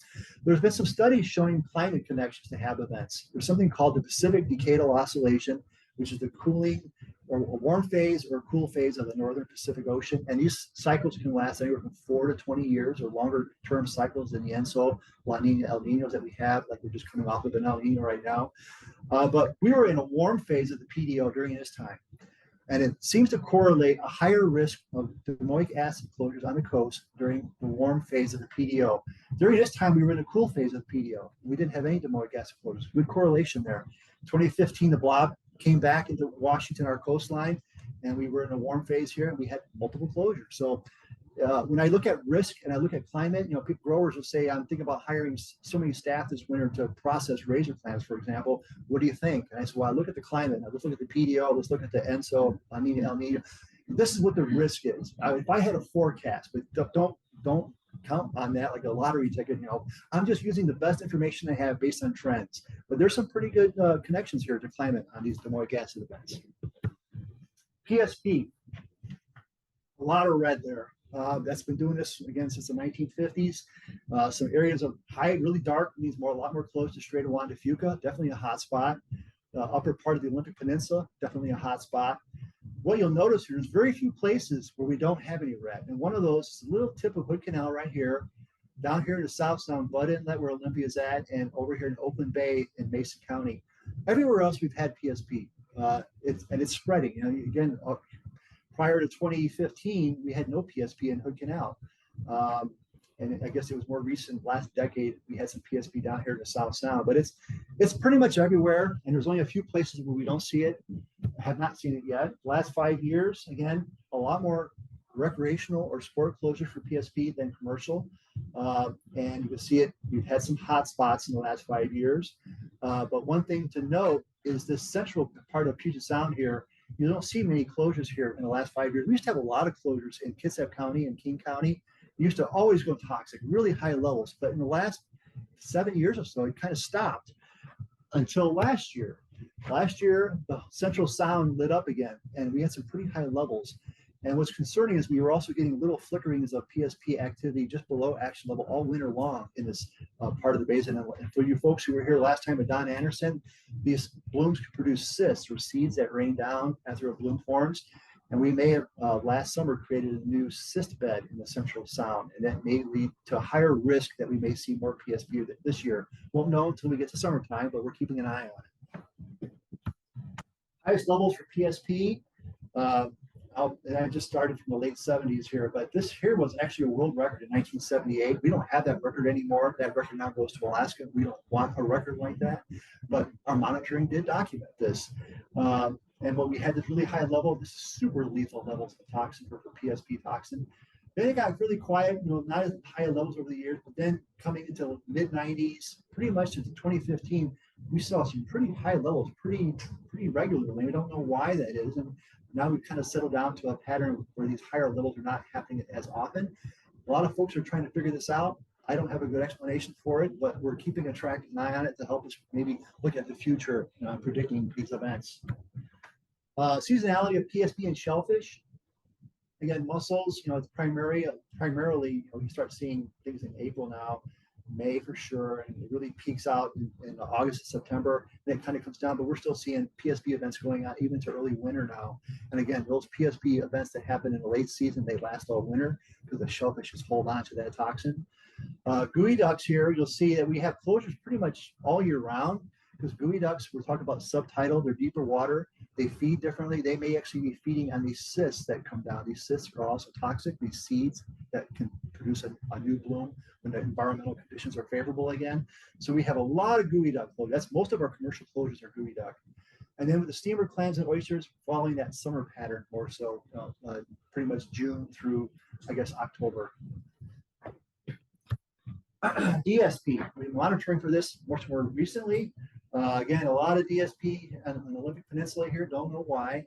There's been some studies showing climate connections to HAB events. There's something called the Pacific Decadal Oscillation, which is the cooling a warm phase or a cool phase of the northern Pacific Ocean. And these cycles can last anywhere from 4 to 20 years or longer term cycles than the ENSO, La Nina, El Ninos that we have, like we're just coming off of an El Nino right now. But we were in a warm phase of the PDO during this time. And it seems to correlate a higher risk of domoic acid closures on the coast during the warm phase of the PDO. During this time, we were in a cool phase of the PDO. We didn't have any domoic acid closures. Good correlation there. 2015, the blob came back into Washington, our coastline, and we were in a warm phase here, and we had multiple closures. So when I look at risk and I look at climate, you know, growers will say, I'm thinking about hiring so many staff this winter to process razor clams, for example. What do you think? And I said, well, I look at the climate. Now, let's look at the PDO. Let's look at the ENSO, La Nina, El Nino. This is what the risk is. If I had a forecast, but don't count on that like a lottery ticket. You know, I'm just using the best information I have based on trends. But there's some pretty good connections here to climate on these domoic acid events. PSP, a lot of red there. That's been doing this again since the 1950s. Some areas of high, really dark means a lot more close to Strait of Juan de Fuca, definitely a hot spot. Upper part of the Olympic Peninsula, definitely a hot spot. What you'll notice here is very few places where we don't have any red. And one of those is a little tip of Hood Canal right here, down here in the South Sound, Bud Inlet where Olympia is at, and over here in Oakland Bay in Mason County. Everywhere else we've had PSP. It's spreading. You know, again, prior to 2015, we had no PSP in Hood Canal. And I guess it was more recent, last decade, we had some PSP down here in the South Sound. But it's pretty much everywhere, and there's only a few places where we don't see it. I have not seen it yet. Last 5 years, again, a lot more recreational or sport closures for PSP than commercial. And you can see it, we've had some hot spots in the last 5 years. But one thing to note is this central part of Puget Sound here, you don't see many closures here in the last 5 years. We used to have a lot of closures in Kitsap County and King County. We used to always go toxic, really high levels. But in the last 7 years or so, it kind of stopped until last year. Last year, the Central Sound lit up again, and we had some pretty high levels. And what's concerning is we were also getting little flickerings of PSP activity just below action level all winter long in this part of the basin. And for you folks who were here last time with Don Anderson, these blooms can produce cysts or seeds that rain down after a bloom forms. And we may have last summer created a new cyst bed in the Central Sound, and that may lead to a higher risk that we may see more PSP this year. Won't know until we get to summertime, but we're keeping an eye on it. Highest levels for PSP. And I just started from the late 70s here, but this here was actually a world record in 1978. We don't have that record anymore. That record now goes to Alaska. We don't want a record like that, but our monitoring did document this. And when we had this really high level, this is super lethal levels of toxin for PSP toxin. Then it got really quiet, you know, not as high levels over the years, but then coming into mid 90s, pretty much into 2015, we saw some pretty high levels, pretty regularly. We don't know why that is. And now we've kind of settled down to a pattern where these higher levels are not happening as often. A lot of folks are trying to figure this out. I don't have a good explanation for it, but we're keeping an eye on it to help us maybe look at the future, predicting these events. Seasonality of PSP and shellfish. Again, mussels, it's primarily, you start seeing things in April now, May for sure, and it really peaks out in August and September. And it kind of comes down, but we're still seeing PSP events going on even to early winter now. And again, those PSP events that happen in the late season, they last all winter because the shellfishes hold on to that toxin. Gooey ducks here, you'll see that we have closures pretty much all year round because gooey ducks, we're talking about subtidal, they're deeper water. They feed differently. They may actually be feeding on these cysts that come down. These cysts are also toxic, these seeds that can produce a new bloom when the environmental conditions are favorable again. So we have a lot of gooey duck closures. That's most of our commercial closures are gooey duck. And then with the steamer clams and oysters, following that summer pattern more so, pretty much June through, I guess, October. DSP, we've been monitoring for this much more recently. Again, a lot of DSP on the Olympic Peninsula here, don't know why.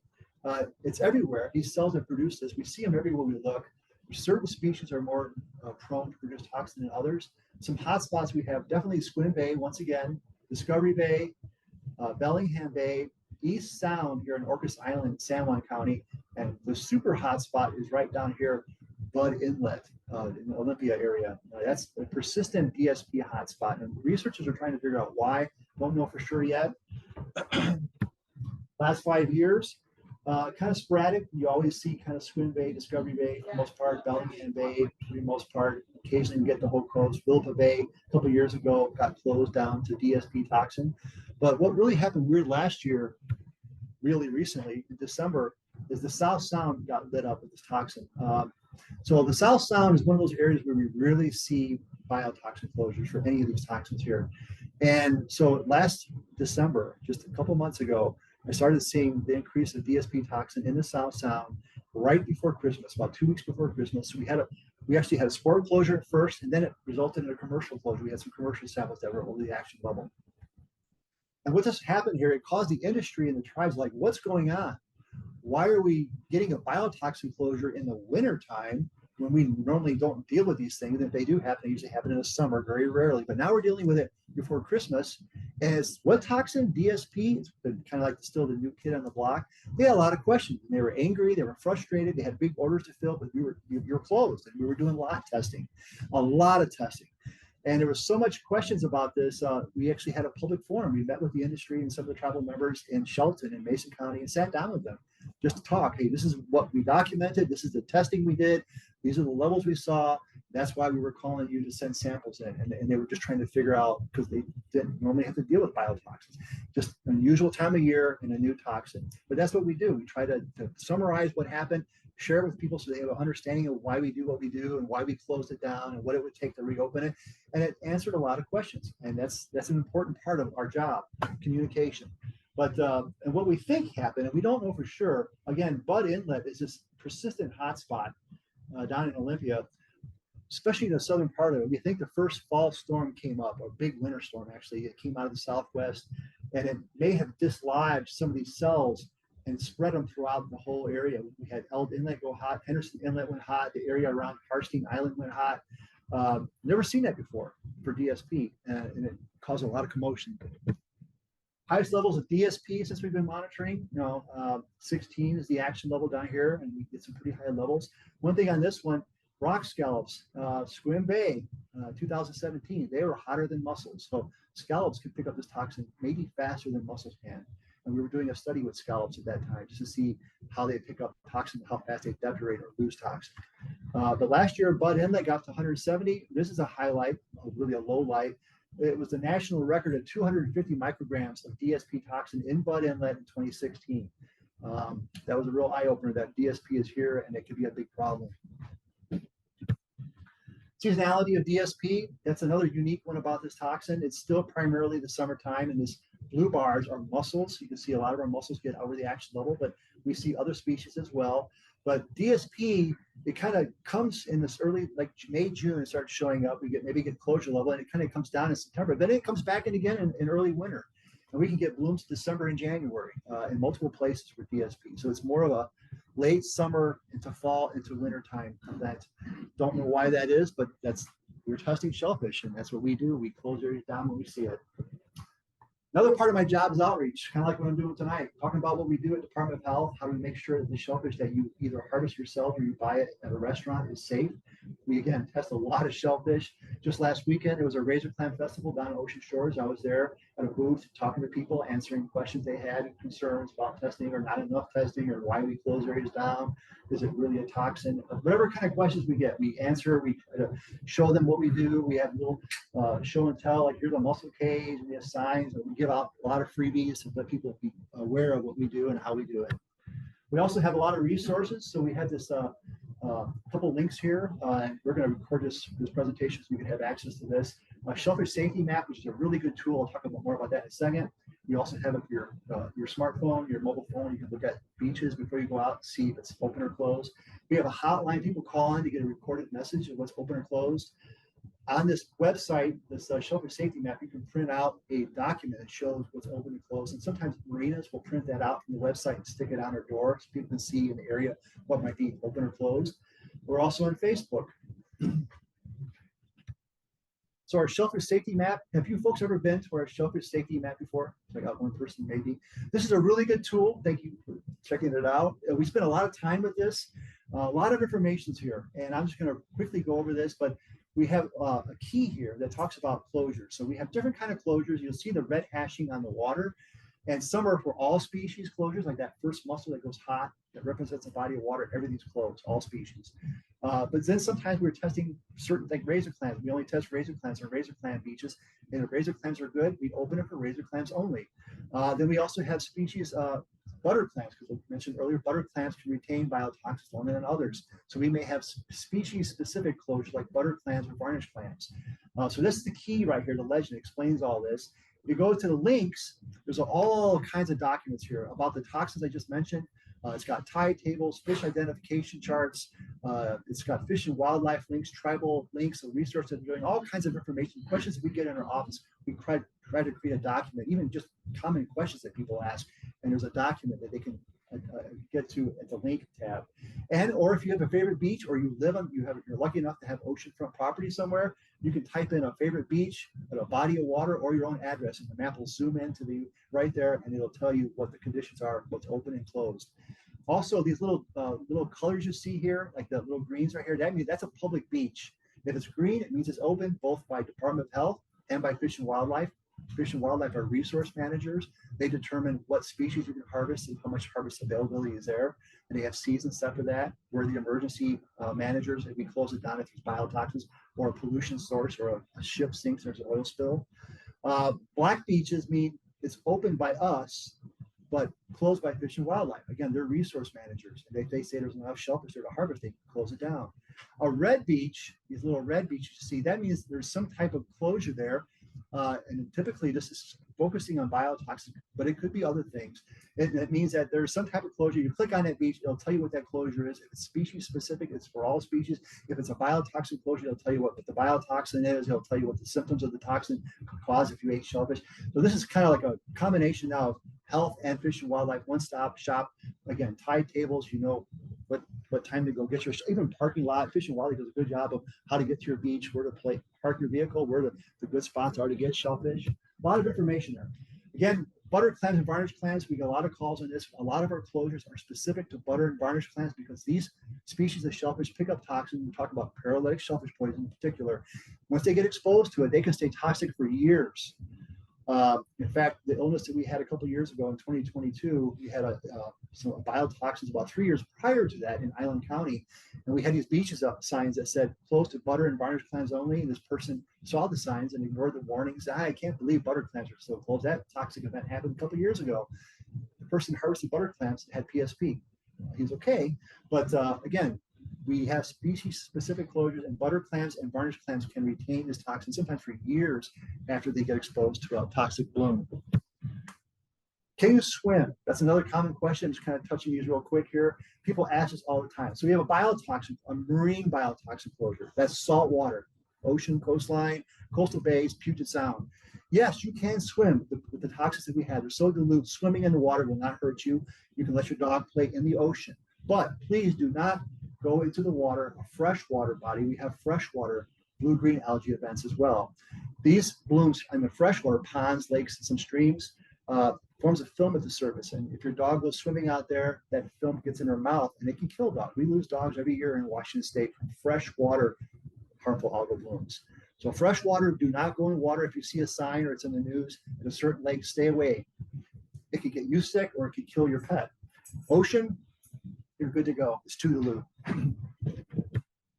It's everywhere. These cells that produce this, we see them everywhere we look. Certain species are more prone to produce toxin than others. Some hot spots we have, definitely Squim Bay, once again, Discovery Bay, Bellingham Bay, East Sound here in Orcas Island, San Juan County, and the super hot spot is right down here, Bud Inlet in the Olympia area. That's a persistent DSP hotspot, and researchers are trying to figure out why. Don't know for sure yet. Last 5 years, Kind of sporadic. You always see kind of Squim Bay, Discovery Bay, for the most part, Bellingham Bay, for the most part. Occasionally we get the whole coast. Philippa Bay, a couple of years ago, got closed down to DSP toxin. But what really happened weird last year, really recently, in December, is the South Sound got lit up with this toxin. So the South Sound is one of those areas where we really see biotoxin closures for any of these toxins here. And so last December, just a couple months ago, I started seeing the increase of DSP toxin in the South Sound right before Christmas, about 2 weeks before Christmas. So we actually had a sport closure at first, and then it resulted in a commercial closure. We had some commercial samples that were over the action level. And what just happened here, it caused the industry and the tribes like, what's going on? Why are we getting a biotoxin closure in the winter time when we normally don't deal with these things? If they do happen, they usually happen in the summer, very rarely. But now we're dealing with it before Christmas. And it's what toxin? DSP. It's been kind of like still the new kid on the block. They had a lot of questions. They were angry. They were frustrated. They had big orders to fill, but you were closed, and we were doing lot testing, a lot of testing. And there was so much questions about this. We actually had a public forum. We met with the industry and some of the tribal members in Shelton and Mason County and sat down with them just to talk. Hey, this is what we documented. This is the testing we did. These are the levels we saw. That's why we were calling you to send samples in. And they were just trying to figure out, because they didn't normally have to deal with biotoxins. Just an unusual time of year and a new toxin. But that's what we do. We try to summarize what happened, share it with people so they have an understanding of why we do what we do and why we closed it down and what it would take to reopen it. And it answered a lot of questions. And that's an important part of our job, communication. But and what we think happened, and we don't know for sure, again, Bud Inlet is this persistent hotspot down in Olympia, especially in the southern part of it. We think the first fall storm came up, a big winter storm actually. It came out of the southwest, and it may have dislodged some of these cells and spread them throughout the whole area. We had Eld Inlet go hot, Henderson Inlet went hot, the area around Karstein Island went hot. Never seen that before for DSP, and it caused a lot of commotion. Highest levels of DSP since we've been monitoring, 16 is the action level down here, and we get some pretty high levels. One thing on this one, rock scallops, Squim Bay, 2017, they were hotter than mussels. So scallops can pick up this toxin maybe faster than mussels can. And we were doing a study with scallops at that time just to see how they pick up toxin, how fast they depurate or lose toxin. But last year, Bud Inlet got to 170. This is a highlight, really a low light. It was the national record of 250 micrograms of DSP toxin in Bud Inlet in 2016. That was a real eye-opener that DSP is here and it could be a big problem. Seasonality of DSP, that's another unique one about this toxin. It's still primarily the summertime, and this blue bars are mussels. You can see a lot of our mussels get over the action level, but we see other species as well. But DSP, it kind of comes in this early, like May, June, it starts showing up. We maybe get closure level, and it kind of comes down in September. Then it comes back in again in early winter. And we can get blooms December and January in multiple places with DSP. So it's more of a late summer into fall into winter time event. Don't know why that is, but we're testing shellfish, and that's what we do. We close areas down when we see it. Another part of my job is outreach, kind of like what I'm doing tonight, talking about what we do at Department of Health, how do we make sure that the shellfish that you either harvest yourself or you buy it at a restaurant is safe. We, again, test a lot of shellfish. Just last weekend, it was a razor clam festival down at Ocean Shores. I was there at a booth talking to people, answering questions they had, concerns about testing or not enough testing or why we close areas down. Is it really a toxin? Whatever kind of questions we get, we answer, we show them what we do. We have little show and tell, like here's a mussel cage, and we have signs, and we give out a lot of freebies to let people be aware of what we do and how we do it. We also have a lot of resources. So we have this couple links here. We're going to record this presentation so you can have access to this. Shellfish Safety Map, which is a really good tool. I'll talk about more about that in a second. You also have your smartphone, your mobile phone. You can look at beaches before you go out and see if it's open or closed. We have a hotline people call in to get a recorded message of what's open or closed. On this website, this Shellfish Safety Map, you can print out a document that shows what's open and closed. And sometimes marinas will print that out from the website and stick it on their door so people can see in the area what might be open or closed. We're also on Facebook. So our Shellfish Safety Map, have you folks ever been to our Shellfish Safety Map before? I got one person maybe. This is a really good tool. Thank you for checking it out. We spent a lot of time with this. A lot of information's here. And I'm just going to quickly go over this, but we have a key here that talks about closures. So we have different kind of closures. You'll see the red hashing on the water. And some are for all species closures, like that first mussel that goes hot, that represents a body of water, everything's closed, all species. But then sometimes we're testing certain, like razor clams. We only test razor clams on razor clam beaches. And if razor clams are good, we open it for razor clams only. Then we also have species, butter clams, because I mentioned earlier, butter clams can retain biotoxins longer than others. So we may have species-specific closures like butter clams or varnish clams. So this is the key right here. The legend explains all this. If you go to the links, there's all kinds of documents here about the toxins I just mentioned. It's got tide tables, fish identification charts. It's got fish and wildlife links, tribal links, and resources, doing all kinds of information. Questions we get in our office, we try to create a document, even just common questions that people ask. And there's a document that they can get to at the link tab. And or if you have a favorite beach, or you live on, you're lucky enough to have oceanfront property somewhere, you can type in a favorite beach, a body of water, or your own address, and the map will zoom into the right there, and it'll tell you what the conditions are, what's open and closed. Also, these little colors you see here, like the little greens right here, that means that's a public beach. If it's green, it means it's open both by Department of Health and by Fish and Wildlife. Fish and Wildlife are resource managers. They determine what species you can harvest and how much harvest availability is there. And they have seasons set for that. We're the emergency managers if we close it down if there's biotoxins or a pollution source or a ship sinks, there's an oil spill. Black beaches mean it's open by us, but closed by Fish and Wildlife. Again, they're resource managers. And if they say there's enough shellfish there to harvest, they can close it down. A red beach, these little red beaches you see, that means there's some type of closure there. And typically this is focusing on biotoxin, but it could be other things. It means that there's some type of closure. You click on that beach, it'll tell you what that closure is. If it's species specific, it's for all species. If it's a biotoxin closure, it'll tell you what the biotoxin is. It'll tell you what the symptoms of the toxin could cause if you ate shellfish. So this is kind of like a combination now of health and Fish and Wildlife, one-stop shop. Again, tide tables, you know what time to go get your, even parking lot. Fish and Wildlife does a good job of how to get to your beach, where to park your vehicle, where the good spots are to get shellfish. A lot of information there. Again, butter clams and varnish clams, we get a lot of calls on this. A lot of our closures are specific to butter and varnish clams because these species of shellfish pick up toxins. We talk about paralytic shellfish poison in particular. Once they get exposed to it, they can stay toxic for years. In fact, the illness that we had a couple of years ago in 2022, we had some biotoxins about 3 years prior to that in Island County. And we had these beaches up signs that said closed to butter and varnish clams only. And this person saw the signs and ignored the warnings. I can't believe butter clams are still closed. That toxic event happened a couple of years ago. The person harvested butter clams had PSP. He's okay. But again, we have species-specific closures, and butter clams and varnish clams can retain this toxin sometimes for years after they get exposed to a toxic bloom. Can you swim? That's another common question. I'm just kind of touching these real quick here. People ask us all the time. So we have a biotoxin, a marine biotoxin closure. That's salt water, ocean, coastline, coastal bays, Puget Sound. Yes, you can swim with the toxins that we have. They're so dilute, swimming in the water will not hurt you. You can let your dog play in the ocean. But please do not go into the water, a freshwater body. We have freshwater blue-green algae events as well. These blooms in the freshwater ponds, lakes, and some streams forms a film at the surface. And if your dog goes swimming out there, that film gets in her mouth and it can kill dogs. We lose dogs every year in Washington State from freshwater harmful algal blooms. So freshwater, do not go in water if you see a sign or it's in the news at a certain lake, stay away. It could get you sick or it could kill your pet. Ocean, you're good to go. It's too dilute.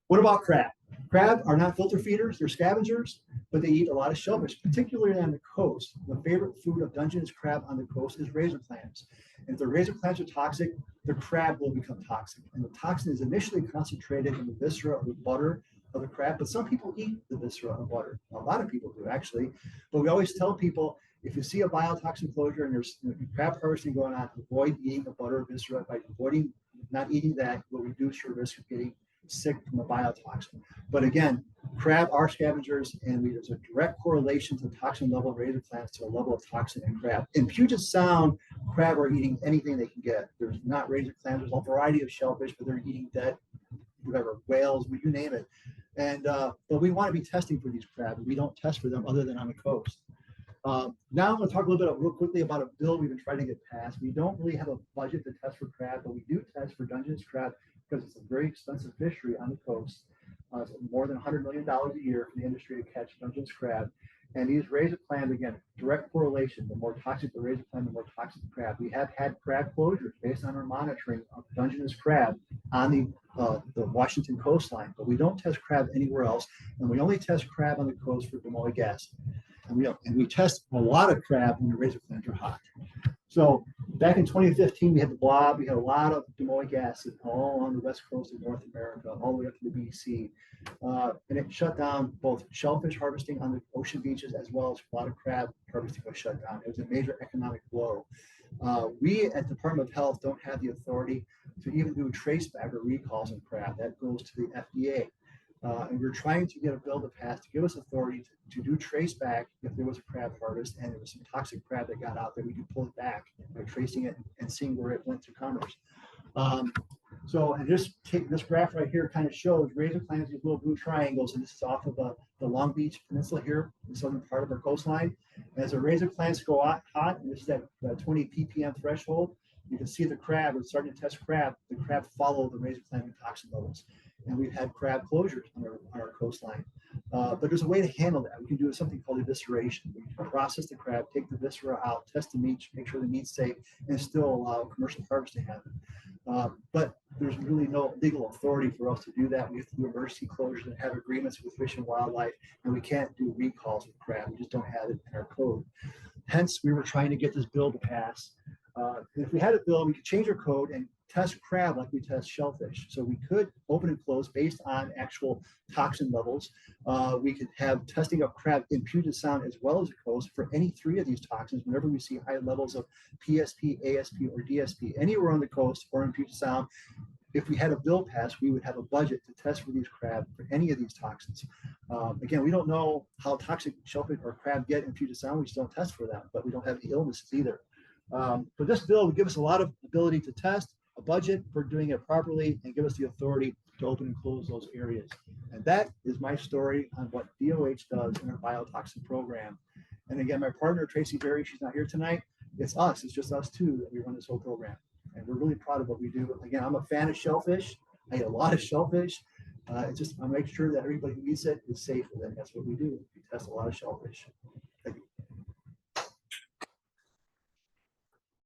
What about crab? Crab are not filter feeders, they're scavengers, but they eat a lot of shellfish, particularly on the coast. The favorite food of Dungeness crab on the coast is razor clams. And if the razor clams are toxic, the crab will become toxic. And the toxin is initially concentrated in the viscera of the butter of the crab, but some people eat the viscera of butter. A lot of people do, actually. But we always tell people, if you see a biotoxin closure and there's crab harvesting going on, avoid eating the butter viscera. By avoiding not eating that will reduce your risk of getting sick from a biotoxin. But again, crab are scavengers, and there's a direct correlation to the toxin level of razor clams to a level of toxin in crab. In Puget Sound, crab are eating anything they can get. There's not razor clams, there's a variety of shellfish, but they're eating dead, whatever, whales, you name it. And but we want to be testing for these crabs. We don't test for them other than on the coast. Now I'm going to talk a little bit real quickly about a bill we've been trying to get passed. We don't really have a budget to test for crab, but we do test for Dungeness crab because it's a very expensive fishery on the coast. It's more than $100 million a year for the industry to catch Dungeness crab. And these razor clams, again, direct correlation. The more toxic the razor clam, the more toxic the crab. We have had crab closures based on our monitoring of Dungeness crab on the Washington coastline, but we don't test crab anywhere else, and we only test crab on the coast for domoic acid. And we test a lot of crab when the razor clams are hot. So back in 2015, we had the blob. We had a lot of domoic acid all on the west coast of North America, all the way up to the BC. And it shut down both shellfish harvesting on the ocean beaches as well as a lot of crab harvesting was shut down. It was a major economic blow. We at Department of Health don't have the authority to even do traceback or recalls on crab. That goes to the FDA. And we're trying to get a bill to pass to give us authority to do trace back if there was a crab harvest and there was some toxic crab that got out there, we could pull it back by tracing it and seeing where it went through commerce. And this graph right here kind of shows razor clams, these little blue triangles, and this is off of the Long Beach Peninsula here, the southern part of our coastline. And as the razor clams go hot, and this is that 20 ppm threshold, you can see the crab, we're starting to test crab, the crab follow the razor clam toxin levels. And we've had crab closures on our coastline. But there's a way to handle that. We can do something called evisceration. We can process the crab, take the viscera out, test the meat, make sure the meat's safe, and still allow commercial harvest to happen. But there's really no legal authority for us to do that. We have to do emergency closures and have agreements with Fish and Wildlife, and we can't do recalls with crab. We just don't have it in our code. Hence, we were trying to get this bill to pass. If we had a bill, we could change our code and test crab like we test shellfish. So we could open and close based on actual toxin levels. We could have testing of crab in Puget Sound as well as the coast for any three of these toxins whenever we see high levels of PSP, ASP, or DSP anywhere on the coast or in Puget Sound. If we had a bill passed, we would have a budget to test for these crab for any of these toxins. Again, we don't know how toxic shellfish or crab get in Puget Sound. We just don't test for them, but we don't have any illnesses either. But this bill would give us a lot of ability to test, a budget for doing it properly, and give us the authority to open and close those areas. And that is my story on what DOH does in our biotoxin program. And again, my partner, Tracy Berry, she's not here tonight. It's us. It's just us two that we run this whole program. And we're really proud of what we do. Again, I'm a fan of shellfish. I eat a lot of shellfish. I make sure that everybody who eats it is safe with it. That's what we do. We test a lot of shellfish.